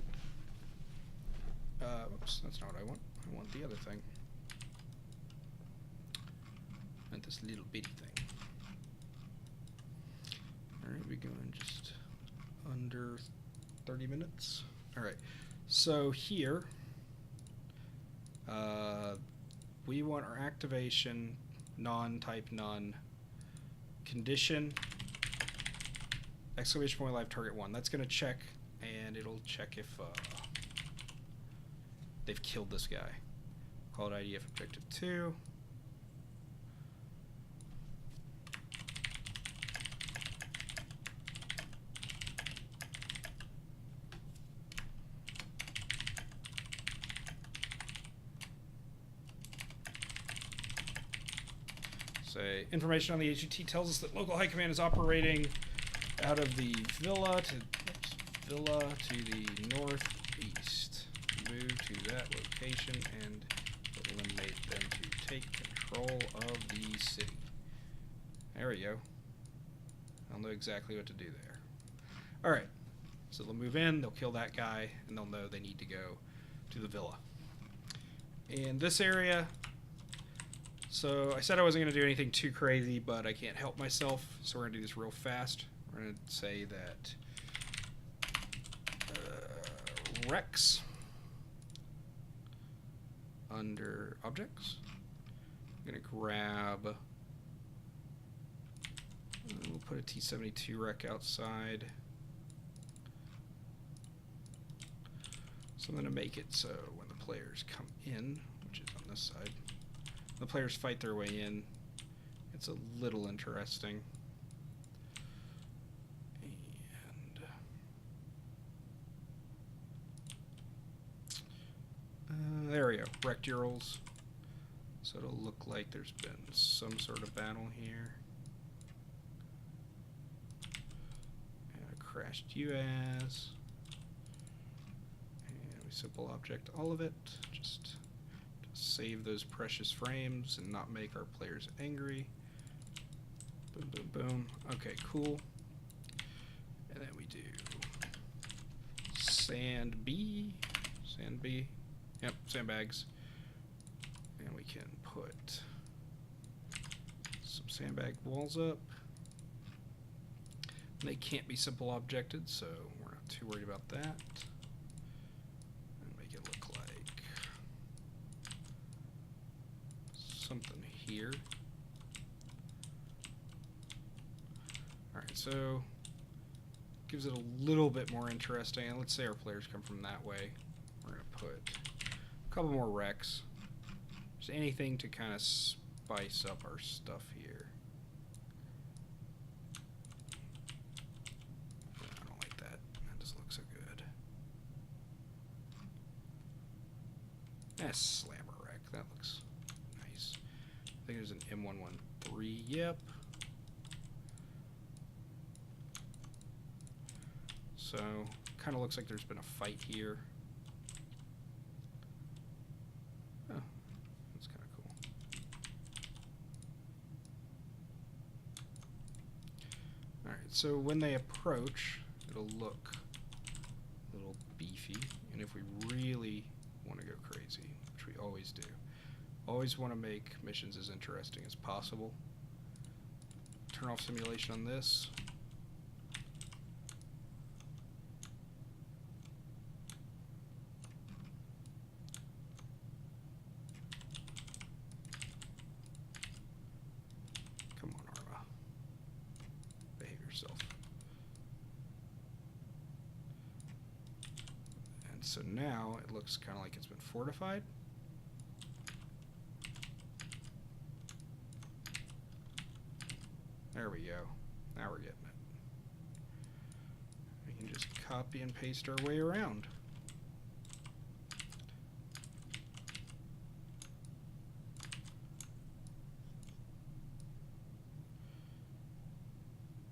S1: oops, that's not what I want. I want the other thing. And this little bitty thing. Alright, we're going just under 30 minutes. Alright, so here, we want our activation non-type none condition exclamation point live target 1. That's going to check, and it'll check if they've killed this guy. Call it IDF objective 2. Say, information on the HUT tells us that local high command is operating out of the villa to the northeast. Move to that location and eliminate them to take control of the city. There we go. I'll know exactly what to do there. Alright, so they'll move in, they'll kill that guy, and they'll know they need to go to the villa. In this area, so I said I wasn't going to do anything too crazy, but I can't help myself, so we're going to do this real fast. We're going to say that Rex under objects. I'm going to grab, we'll put a T-72 Rec outside. So I'm going to make it so when the players come in, which is on this side, the players fight their way in. It's a little interesting. And there we go, rectangles. So it'll look like there's been some sort of battle here. And I crashed you as. And we simple object all of it, just to save those precious frames and not make our players angry. Boom, boom, boom. Okay, cool. And then we do sand B. Yep, sandbags. And we can put some sandbag walls up. And they can't be simple objected, so we're not too worried about that. And make it look like something here. Alright, so gives it a little bit more interesting. And let's say our players come from that way. We're going to put a couple more wrecks. Just anything to kind of spice up our stuff here. I don't like that. That doesn't look so good. Slammer wreck. That looks nice. I think there's an M113. Yep. So, kind of looks like there's been a fight here. Oh, that's kind of cool. Alright, so when they approach, it'll look a little beefy. And if we really want to go crazy, which we always do, always want to make missions as interesting as possible. Turn off simulation on this. Come on, Arma. Behave yourself. And so now it looks kind of like it's been fortified. There we go. Now we're getting it. We can just copy and paste our way around.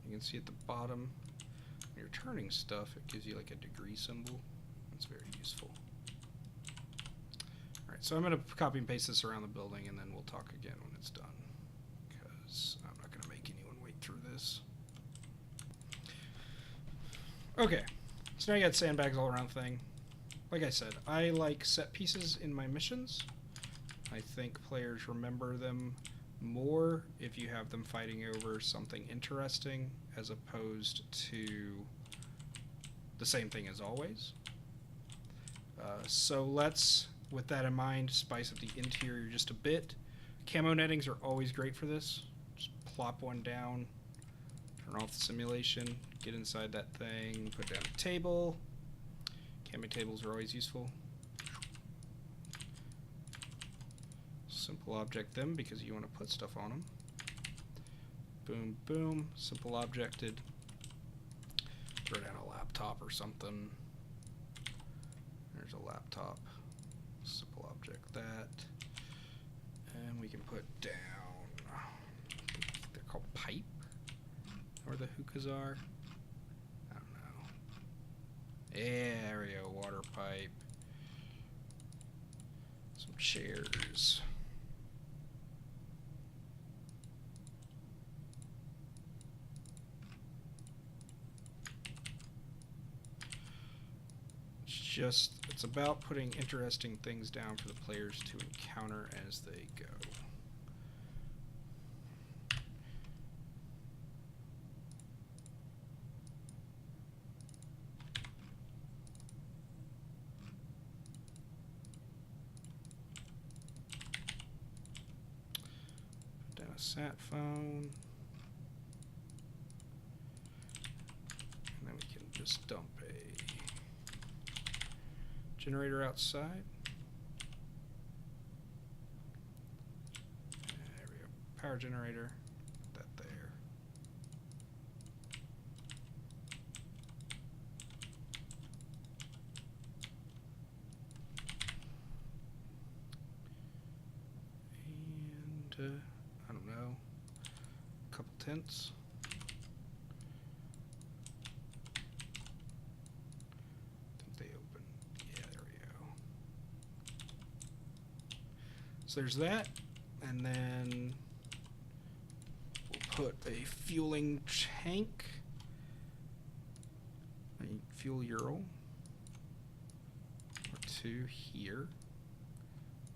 S1: You can see at the bottom, when you're turning stuff, it gives you like a degree symbol. That's very useful. Alright, so I'm going to copy and paste this around the building, and then we'll talk again when it's done. Because I'm not going to make anyone wait through this. Okay, so now you got sandbags all around the thing. Like I said, I like set pieces in my missions. I think players remember them more if you have them fighting over something interesting as opposed to the same thing as always. So let's, with that in mind, spice up the interior just a bit. Camo nettings are always great for this. Just plop one down, turn off the simulation, get inside that thing, put down a table. Camo tables are always useful. Simple object them because you want to put stuff on them. Boom, boom. Simple objected. Throw down a laptop or something. There's a laptop. Simple object that. And we can put down, they're called pipe, or the hookahs are. I don't know. Yeah, there we go. Water pipe. Some chairs. It's about putting interesting things down for the players to encounter as they go. Put down a sat phone. And then we can just dump a generator outside. There we go. Power generator. Put that there. And I don't know. A couple tents. So there's that, and then we'll put a fueling tank, a fuel ural, or two here.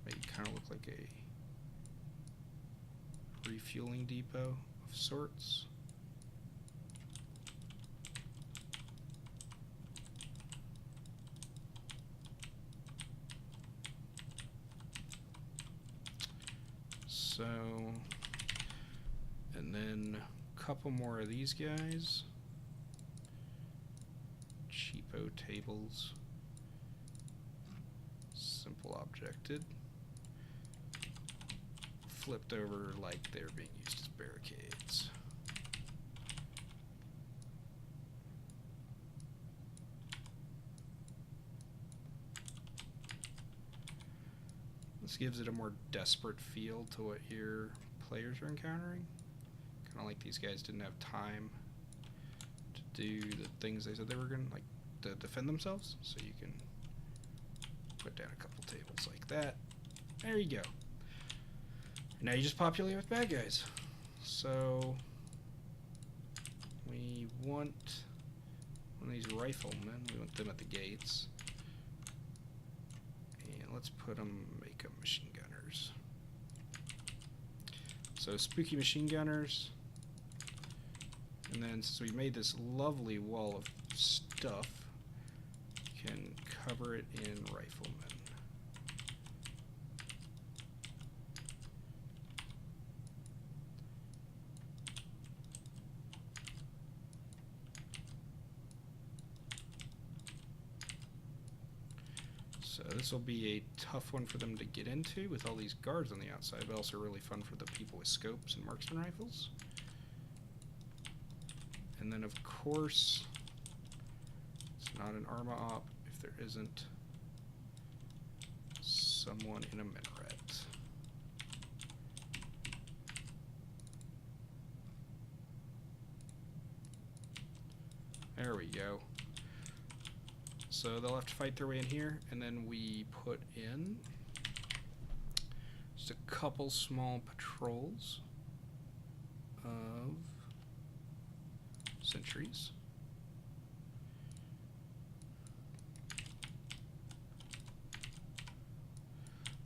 S1: Make it kind of look like a refueling depot of sorts. So, and then a couple more of these guys. Cheapo tables. Simple objected. Flipped over like they're being used as barricades. This gives it a more desperate feel to what your players are encountering. Kind of like these guys didn't have time to do the things they said they were going to, like, to defend themselves. So you can put down a couple tables like that. There you go. And now you just populate with bad guys. So we want one of these riflemen. We want them at the gates. And let's put them, make them machine gunners. So spooky machine gunners. And then since we made this lovely wall of stuff, you can cover it in riflemen. So this will be a tough one for them to get into with all these guards on the outside, but also really fun for the people with scopes and marksman rifles. And then of course, it's not an Arma op if there isn't someone in a minaret. There we go. So they'll have to fight their way in here, and then we put in just a couple small patrols of sentries.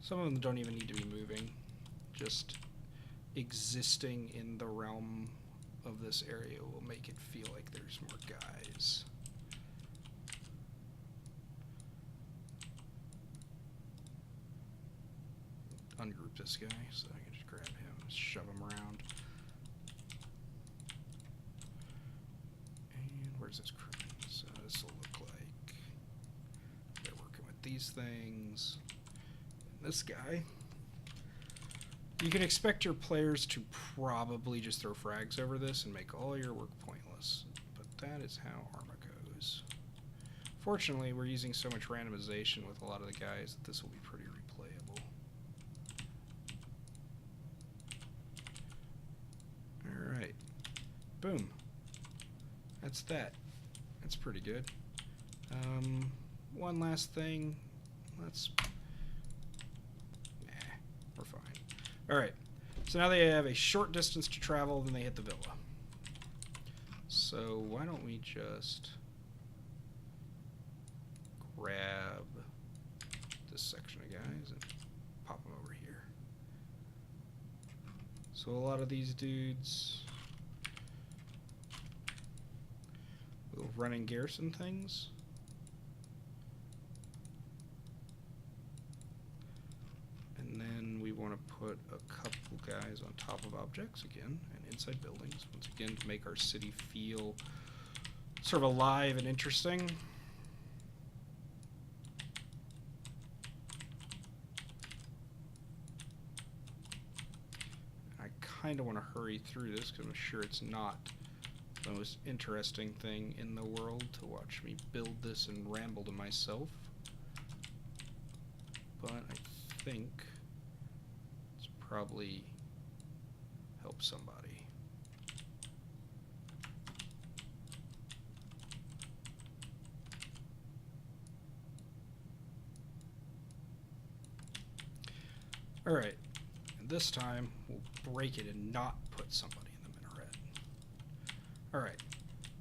S1: Some of them don't even need to be moving, just existing in the realm of this area will make it feel like there's more guys. Ungroup this guy so I can just grab him, shove him around. And where's this crew? So this will look like they're working with these things. And this guy. You can expect your players to probably just throw frags over this and make all your work pointless, but that is how Arma goes. Fortunately, we're using so much randomization with a lot of the guys that this will be pretty replayable. Alright. Boom. That's that. That's pretty good. One last thing. Let's... Nah, we're fine. Alright. So now they have a short distance to travel, then they hit the villa. So why don't we just grab this section of guys and pop them over here. So a lot of these dudes will run and garrison things. And then we want to put a couple guys on top of objects again and inside buildings once again to make our city feel sort of alive and interesting. I kind of want to hurry through this because I'm sure it's not the most interesting thing in the world to watch me build this and ramble to myself. But I think it's probably help somebody. Alright, and this time we'll break it and not put somebody in the minaret. Alright,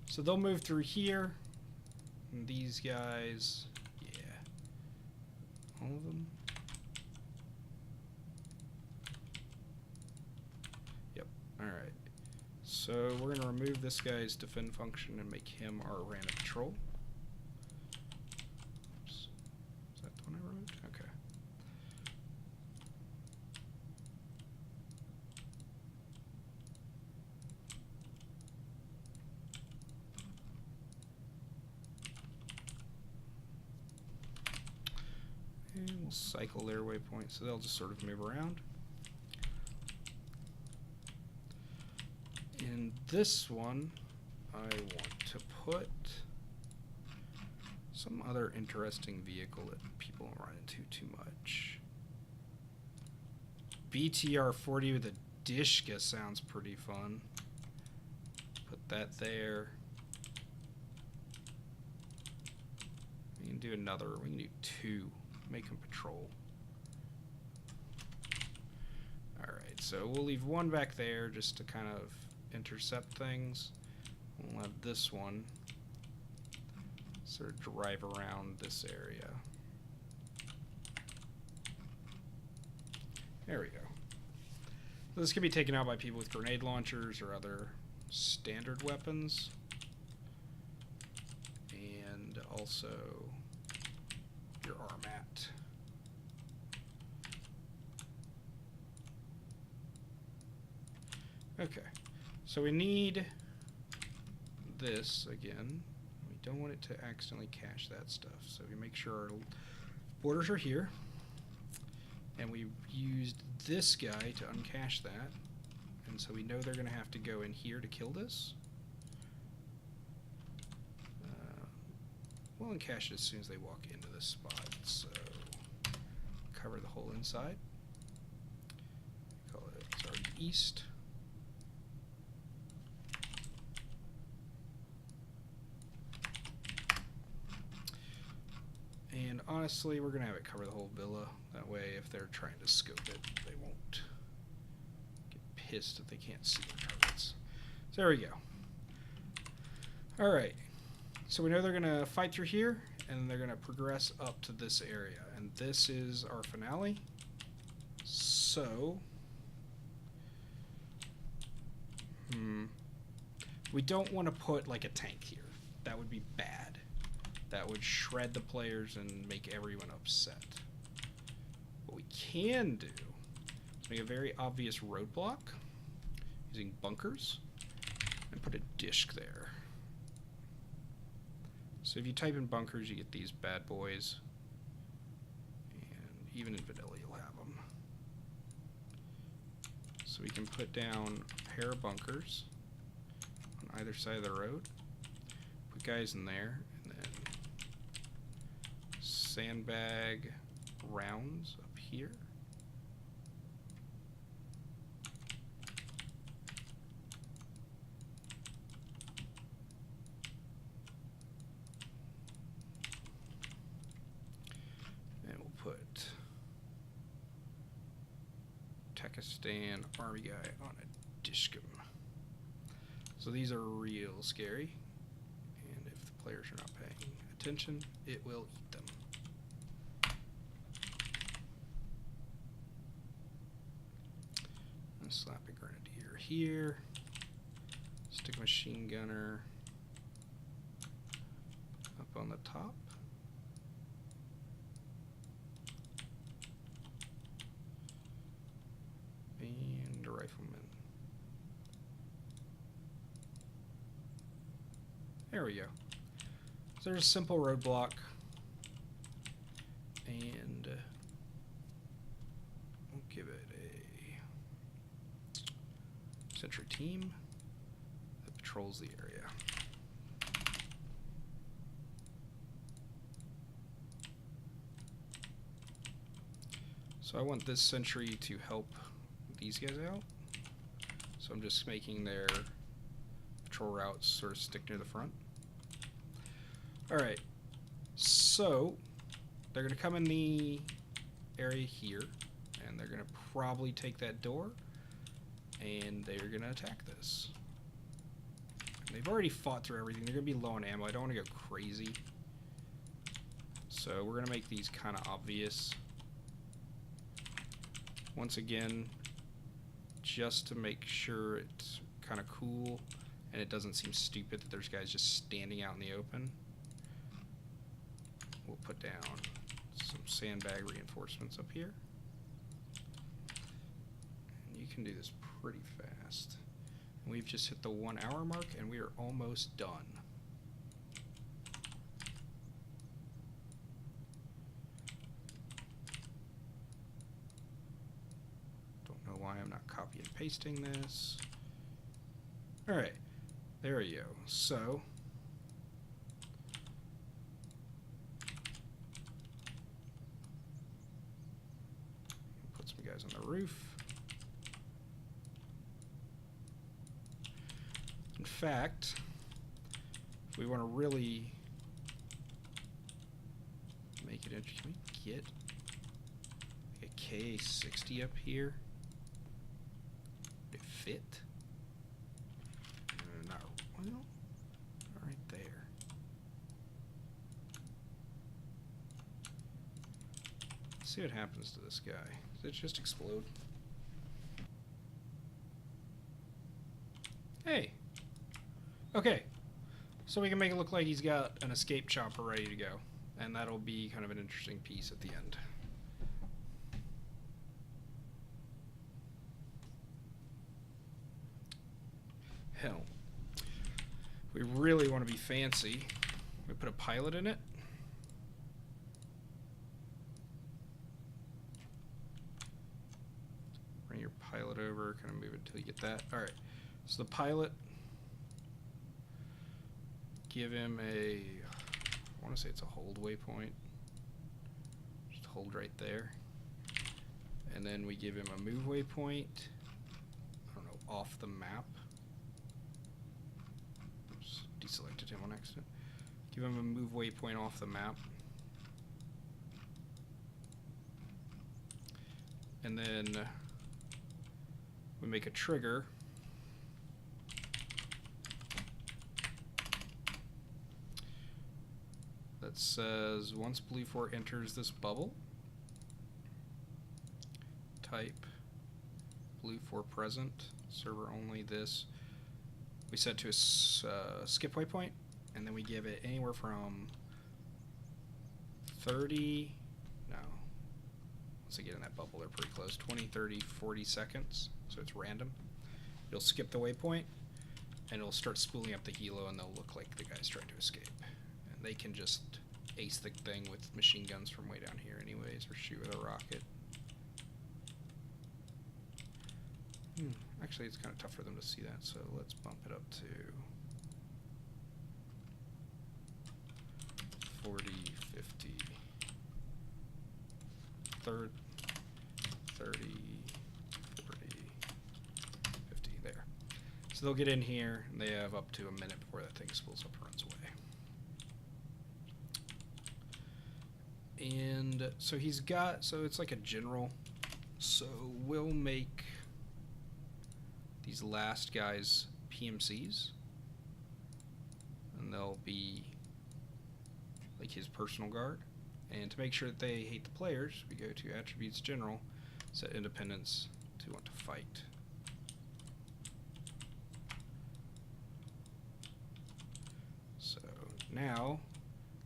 S1: so they'll move through here, and these guys, yeah, all of them. Yep, alright. So we're going to remove this guy's defend function and make him our random patrol. Oops. Is that the one I removed? Okay. We'll cycle their waypoint, so they'll just sort of move around. In this one, I want to put some other interesting vehicle that people don't run into too much. BTR-40 with a Dishka sounds pretty fun. Put that there. We can do another. We can do 2. Make them patrol. Alright, so we'll leave 1 back there just to kind of intercept things. We'll have this one sort of drive around this area. There we go. So this can be taken out by people with grenade launchers or other standard weapons. And also your Armat. Okay, so we need this again. We don't want it to accidentally cache that stuff, so we make sure our borders are here. And we used this guy to uncache that, and so we know they're going to have to go in here to kill this. We'll uncache it as soon as they walk into this spot, so cover the whole inside. Call it sorry, east. And honestly, we're going to have it cover the whole villa. That way, if they're trying to scope it, they won't get pissed if they can't see their targets. So there we go. Alright. So we know they're going to fight through here, and they're going to progress up to this area. And this is our finale. So... we don't want to put, like, a tank here. That would be bad. That would shred the players and make everyone upset. What we can do is make a very obvious roadblock using bunkers and put a disc there. So if you type in bunkers, you get these bad boys. And even in vanilla, you'll have them. So we can put down a pair of bunkers on either side of the road. Put guys in there. Sandbag rounds up here. And we'll put Pakistan army guy on a dishkum. So these are real scary, and if the players are not paying attention, it will eat them. Slap a grenadier here, stick a machine gunner up on the top, and a rifleman. There we go. So there's a simple roadblock, and we'll give it a sentry team that patrols the area. So I want this sentry to help these guys out. So I'm just making their patrol routes sort of stick near the front. Alright, so they're going to come in the area here, and they're going to probably take that door. And they're going to attack this. And they've already fought through everything. They're going to be low on ammo. I don't want to go crazy. So we're going to make these kind of obvious. Once again, just to make sure it's kind of cool and it doesn't seem stupid that there's guys just standing out in the open. We'll put down some sandbag reinforcements up here. And you can do this pretty fast. And we've just hit the 1 hour mark and we are almost done. why I'm not copy and pasting this. Alright, there we go. So, put some guys on the roof. In fact, if we want to really make it interesting, can we get a K60 up here? Would it fit? Not well, not right there. Let's see what happens to this guy. Does it just explode? Hey. Okay. So we can make it look like he's got an escape chopper ready to go. And that'll be kind of an interesting piece at the end. Hell. We really want to be fancy. We put a pilot in it. Bring your pilot over, kind of move it until you get that. Alright, so the pilot, give him a, I want to say it's a hold waypoint. Just hold right there. And then we give him a move waypoint, I don't know, off the map. Deselected him on accident. Give him a move waypoint off the map. And then we make a trigger. That says once Blue 4 enters this bubble, type Blue 4 present, server only this. We set to a skip waypoint, and then we give it anywhere from 30, no, once they get in that bubble, they're pretty close, 20, 30, 40 seconds, so it's random. It'll skip the waypoint, and it'll start spooling up the helo, and they'll look like the guy's trying to escape. And they can just ace the thing with machine guns from way down here anyways, or shoot with a rocket. Actually, it's kind of tough for them to see that, so let's bump it up to 40, 50, 30, 40, 50, there. So they'll get in here, and they have up to a minute before that thing spools up and runs away. And so he's got, so it's like a general, so we'll make these last guys PMCs, and they'll be like his personal guard. And to make sure that they hate the players, we go to attributes general, set independence to want to fight. So now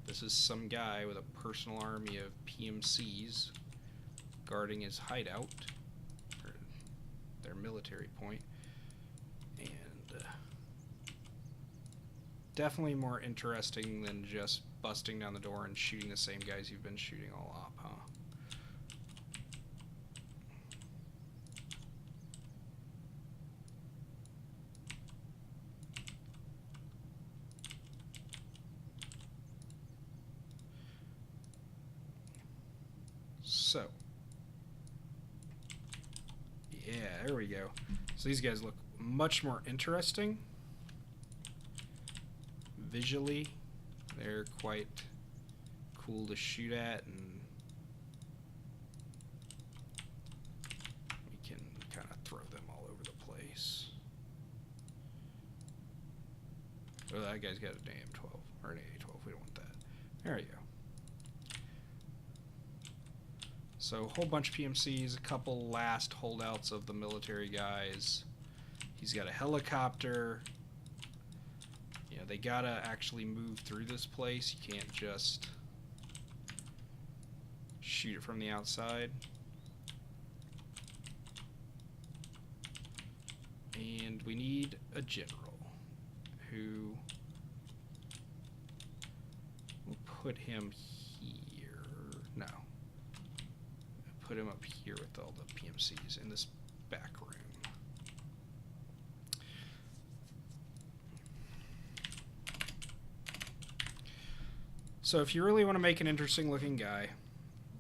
S1: this is some guy with a personal army of PMCs guarding his hideout, or their military point. And definitely more interesting than just busting down the door and shooting the same guys you've been shooting all up, huh? So, yeah, there we go. So these guys look much more interesting. Visually, they're quite cool to shoot at, and we can kind of throw them all over the place. Oh, that guy's got an AM-12, or an AA-12, we don't want that. There you go. So a whole bunch of PMCs, a couple last holdouts of the military guys. He's got a helicopter. You know, they gotta actually move through this place. You can't just shoot it from the outside. And we need a general who will put him here. No. Put him up here with all the PMCs in this back room. So if you really want to make an interesting looking guy,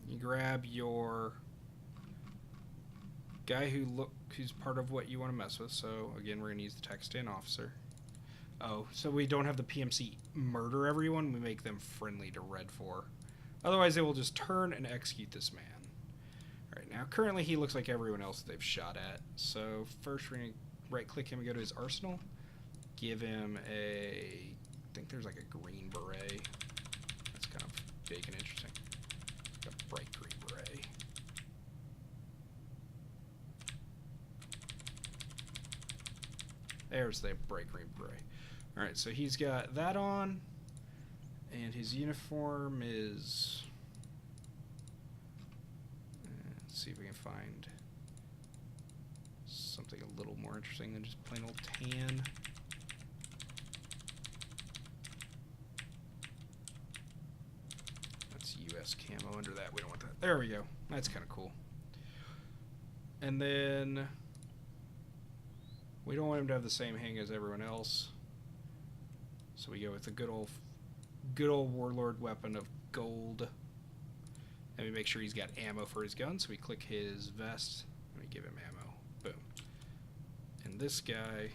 S1: you grab your guy who's part of what you want to mess with. So again, we're going to use the text in officer. Oh, so we don't have the PMC murder everyone, we make them friendly to Red 4. Otherwise they will just turn and execute this man. Alright, now currently he looks like everyone else that they've shot at. So first we're going to right click him and go to his arsenal. Give him I think there's like a green beret. That's kind of big and interesting. Like a bright green beret. There's the bright green beret. Alright, so he's got that on, and his uniform is... let's see if we can find something a little more interesting than just plain old tan. That's US camo under that. We don't want that. There we go. That's kind of cool. And then we don't want him to have the same hang as everyone else. So we go with the good old warlord weapon of gold. And we make sure he's got ammo for his gun, so we click his vest and we give him ammo. Boom. And this guy,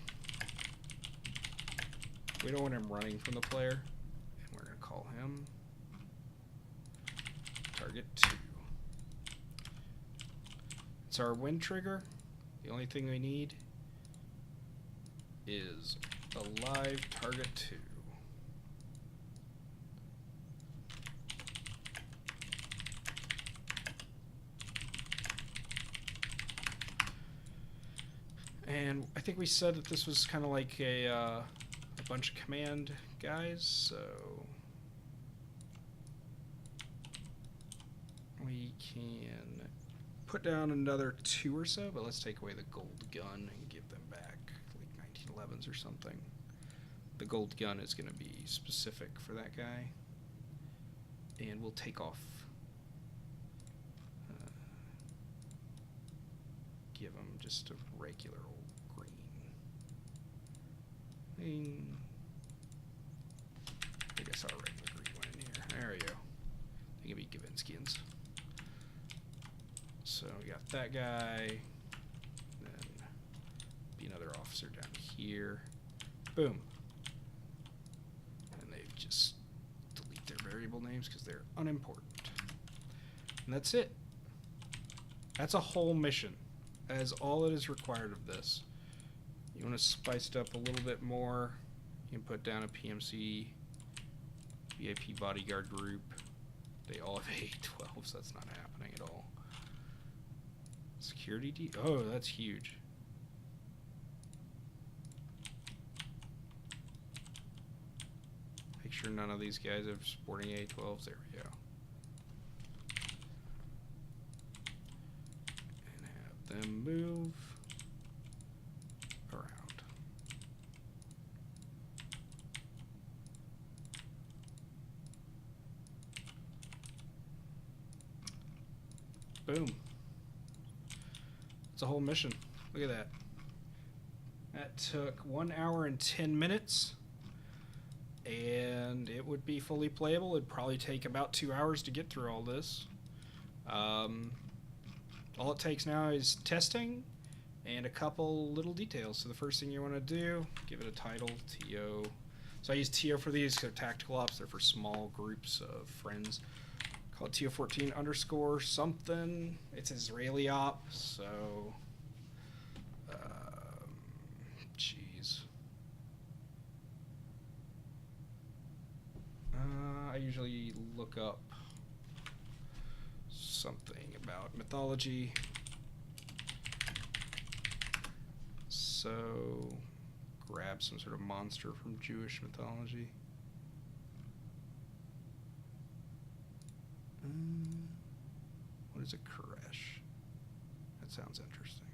S1: we don't want him running from the player, and we're going to call him Target 2. It's our win trigger. The only thing we need is a live Target 2. And I think we said that this was kind of like a bunch of command guys, so we can put down another 2 or so, but let's take away the gold gun and give them back like 1911s or something. The gold gun is going to be specific for that guy, and we'll take off. Give him just a regular old green. I guess our regular green one in here. There we go. They can be Gavinskians. So we got that guy. Then be another officer down here. Boom. And they just delete their variable names because they're unimportant. And that's it. That's a whole mission. That is all that is required of this. You want to spice it up a little bit more, you can put down a PMC VIP bodyguard group. They all have A12s, that's not happening at all. Security D, oh, that's huge. Make sure none of these guys are sporting A12s, there we go. And have them move around. Boom. It's a whole mission. Look at that. That took 1 hour and 10 minutes. And it would be fully playable. It'd probably take about 2 hours to get through all this. All it takes now is testing and a couple little details. So the first thing you want to do, give it a title, TO. So I use TO for these because they're tactical ops. They're for small groups of friends. Call it TO14 underscore something. It's Israeli op, so jeez. I usually look up something about mythology. So grab some sort of monster from Jewish mythology. What is a Koresh? That sounds interesting.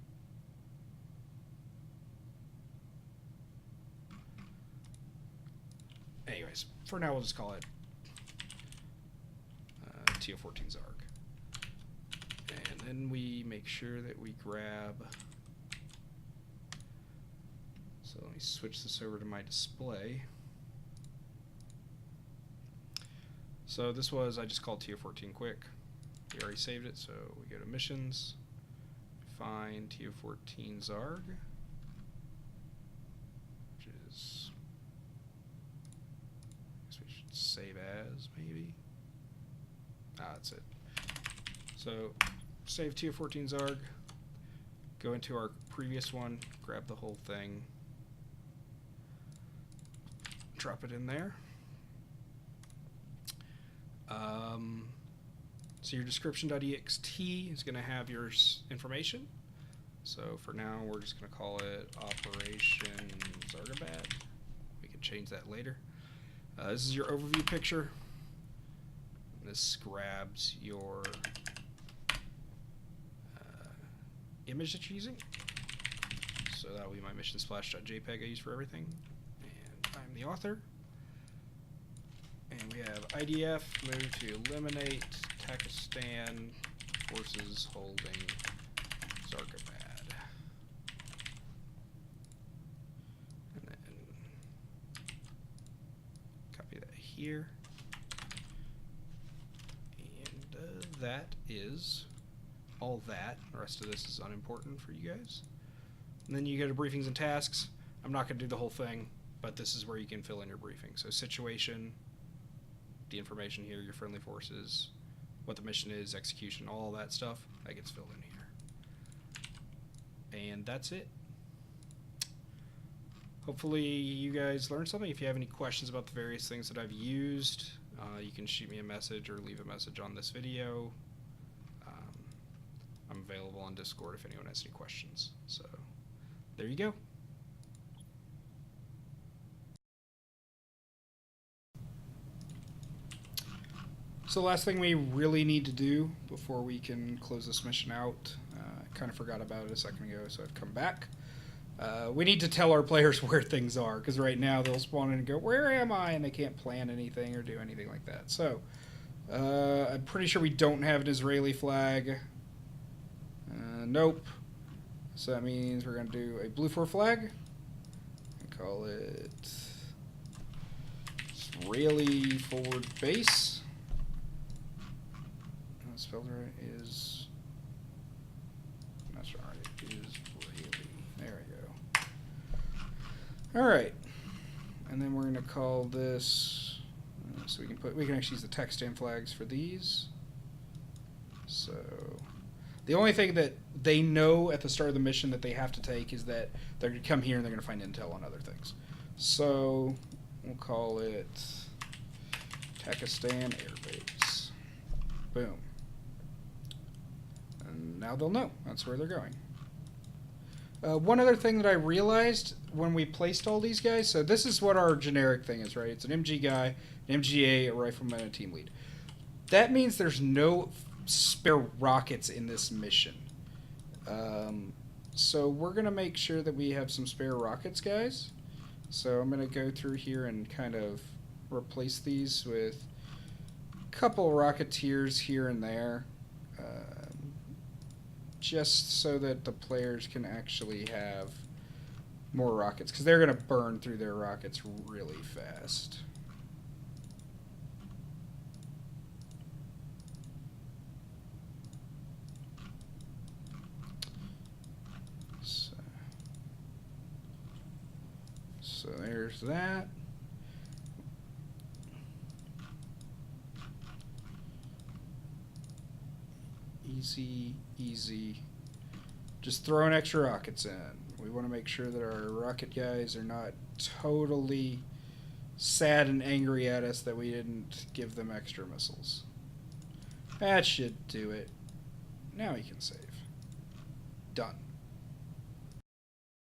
S1: Anyways, for now we'll just call it TO14 Zarg. And then we make sure that we grab So let me switch this over to my display. So this was, I just called TO14 quick. We already saved it, so we go to missions, find TO14 Zarg, which is, I guess we should save as, maybe. That's it. So save TO14 Zarg, go into our previous one, grab the whole thing, drop it in there. So your description.ext is going to have your information. So for now, we're just going to call it Operation Zargabad. We can change that later. This is your overview picture. This grabs your image that you're using. So that'll be my mission splash.jpg I use for everything. And I'm the author. And we have IDF, move to eliminate Pakistan forces holding Zargabad. And then copy that here. And that is all that. The rest of this is unimportant for you guys. And then you go to briefings and tasks. I'm not going to do the whole thing, but this is where you can fill in your briefing. So situation, the information here, your friendly forces, what the mission is, execution, all that stuff, that gets filled in here. And that's it. Hopefully you guys learned something. If you have any questions about the various things that I've used, you can shoot me a message or leave a message on this video. I'm available on Discord if anyone has any questions. So there you go. So the last thing we really need to do before we can close this mission out, I kind of forgot about it a second ago, so I've come back. We need to tell our players where things are, because right now they'll spawn in and go, where am I? And they can't plan anything or do anything like that. So I'm pretty sure we don't have an Israeli flag. Nope. So that means we're going to do a blue 4 flag and call it Israeli forward base. Spelled right is, that's right, it is Israeli. There we go. All right, and then we're going to call this, so we can actually use the text stand flags for these. So the only thing that they know at the start of the mission that they have to take is that they're going to come here and they're going to find intel on other things. So we'll call it Pakistan Air Base. Boom. And now they'll know. That's where they're going. One other thing that I realized when we placed all these guys, so this is what our generic thing is, right? It's an MG guy, an MGA, a rifleman, and a team lead. That means there's no spare rockets in this mission. So we're going to make sure that we have some spare rockets, guys. So I'm going to go through here and kind of replace these with a couple Rocketeers here and there. Just so that the players can actually have more rockets, because they're going to burn through their rockets really fast. So there's that. Easy, easy. Just throwing extra rockets in. We want to make sure that our rocket guys are not totally sad and angry at us that we didn't give them extra missiles. That should do it. Now we can save. Done.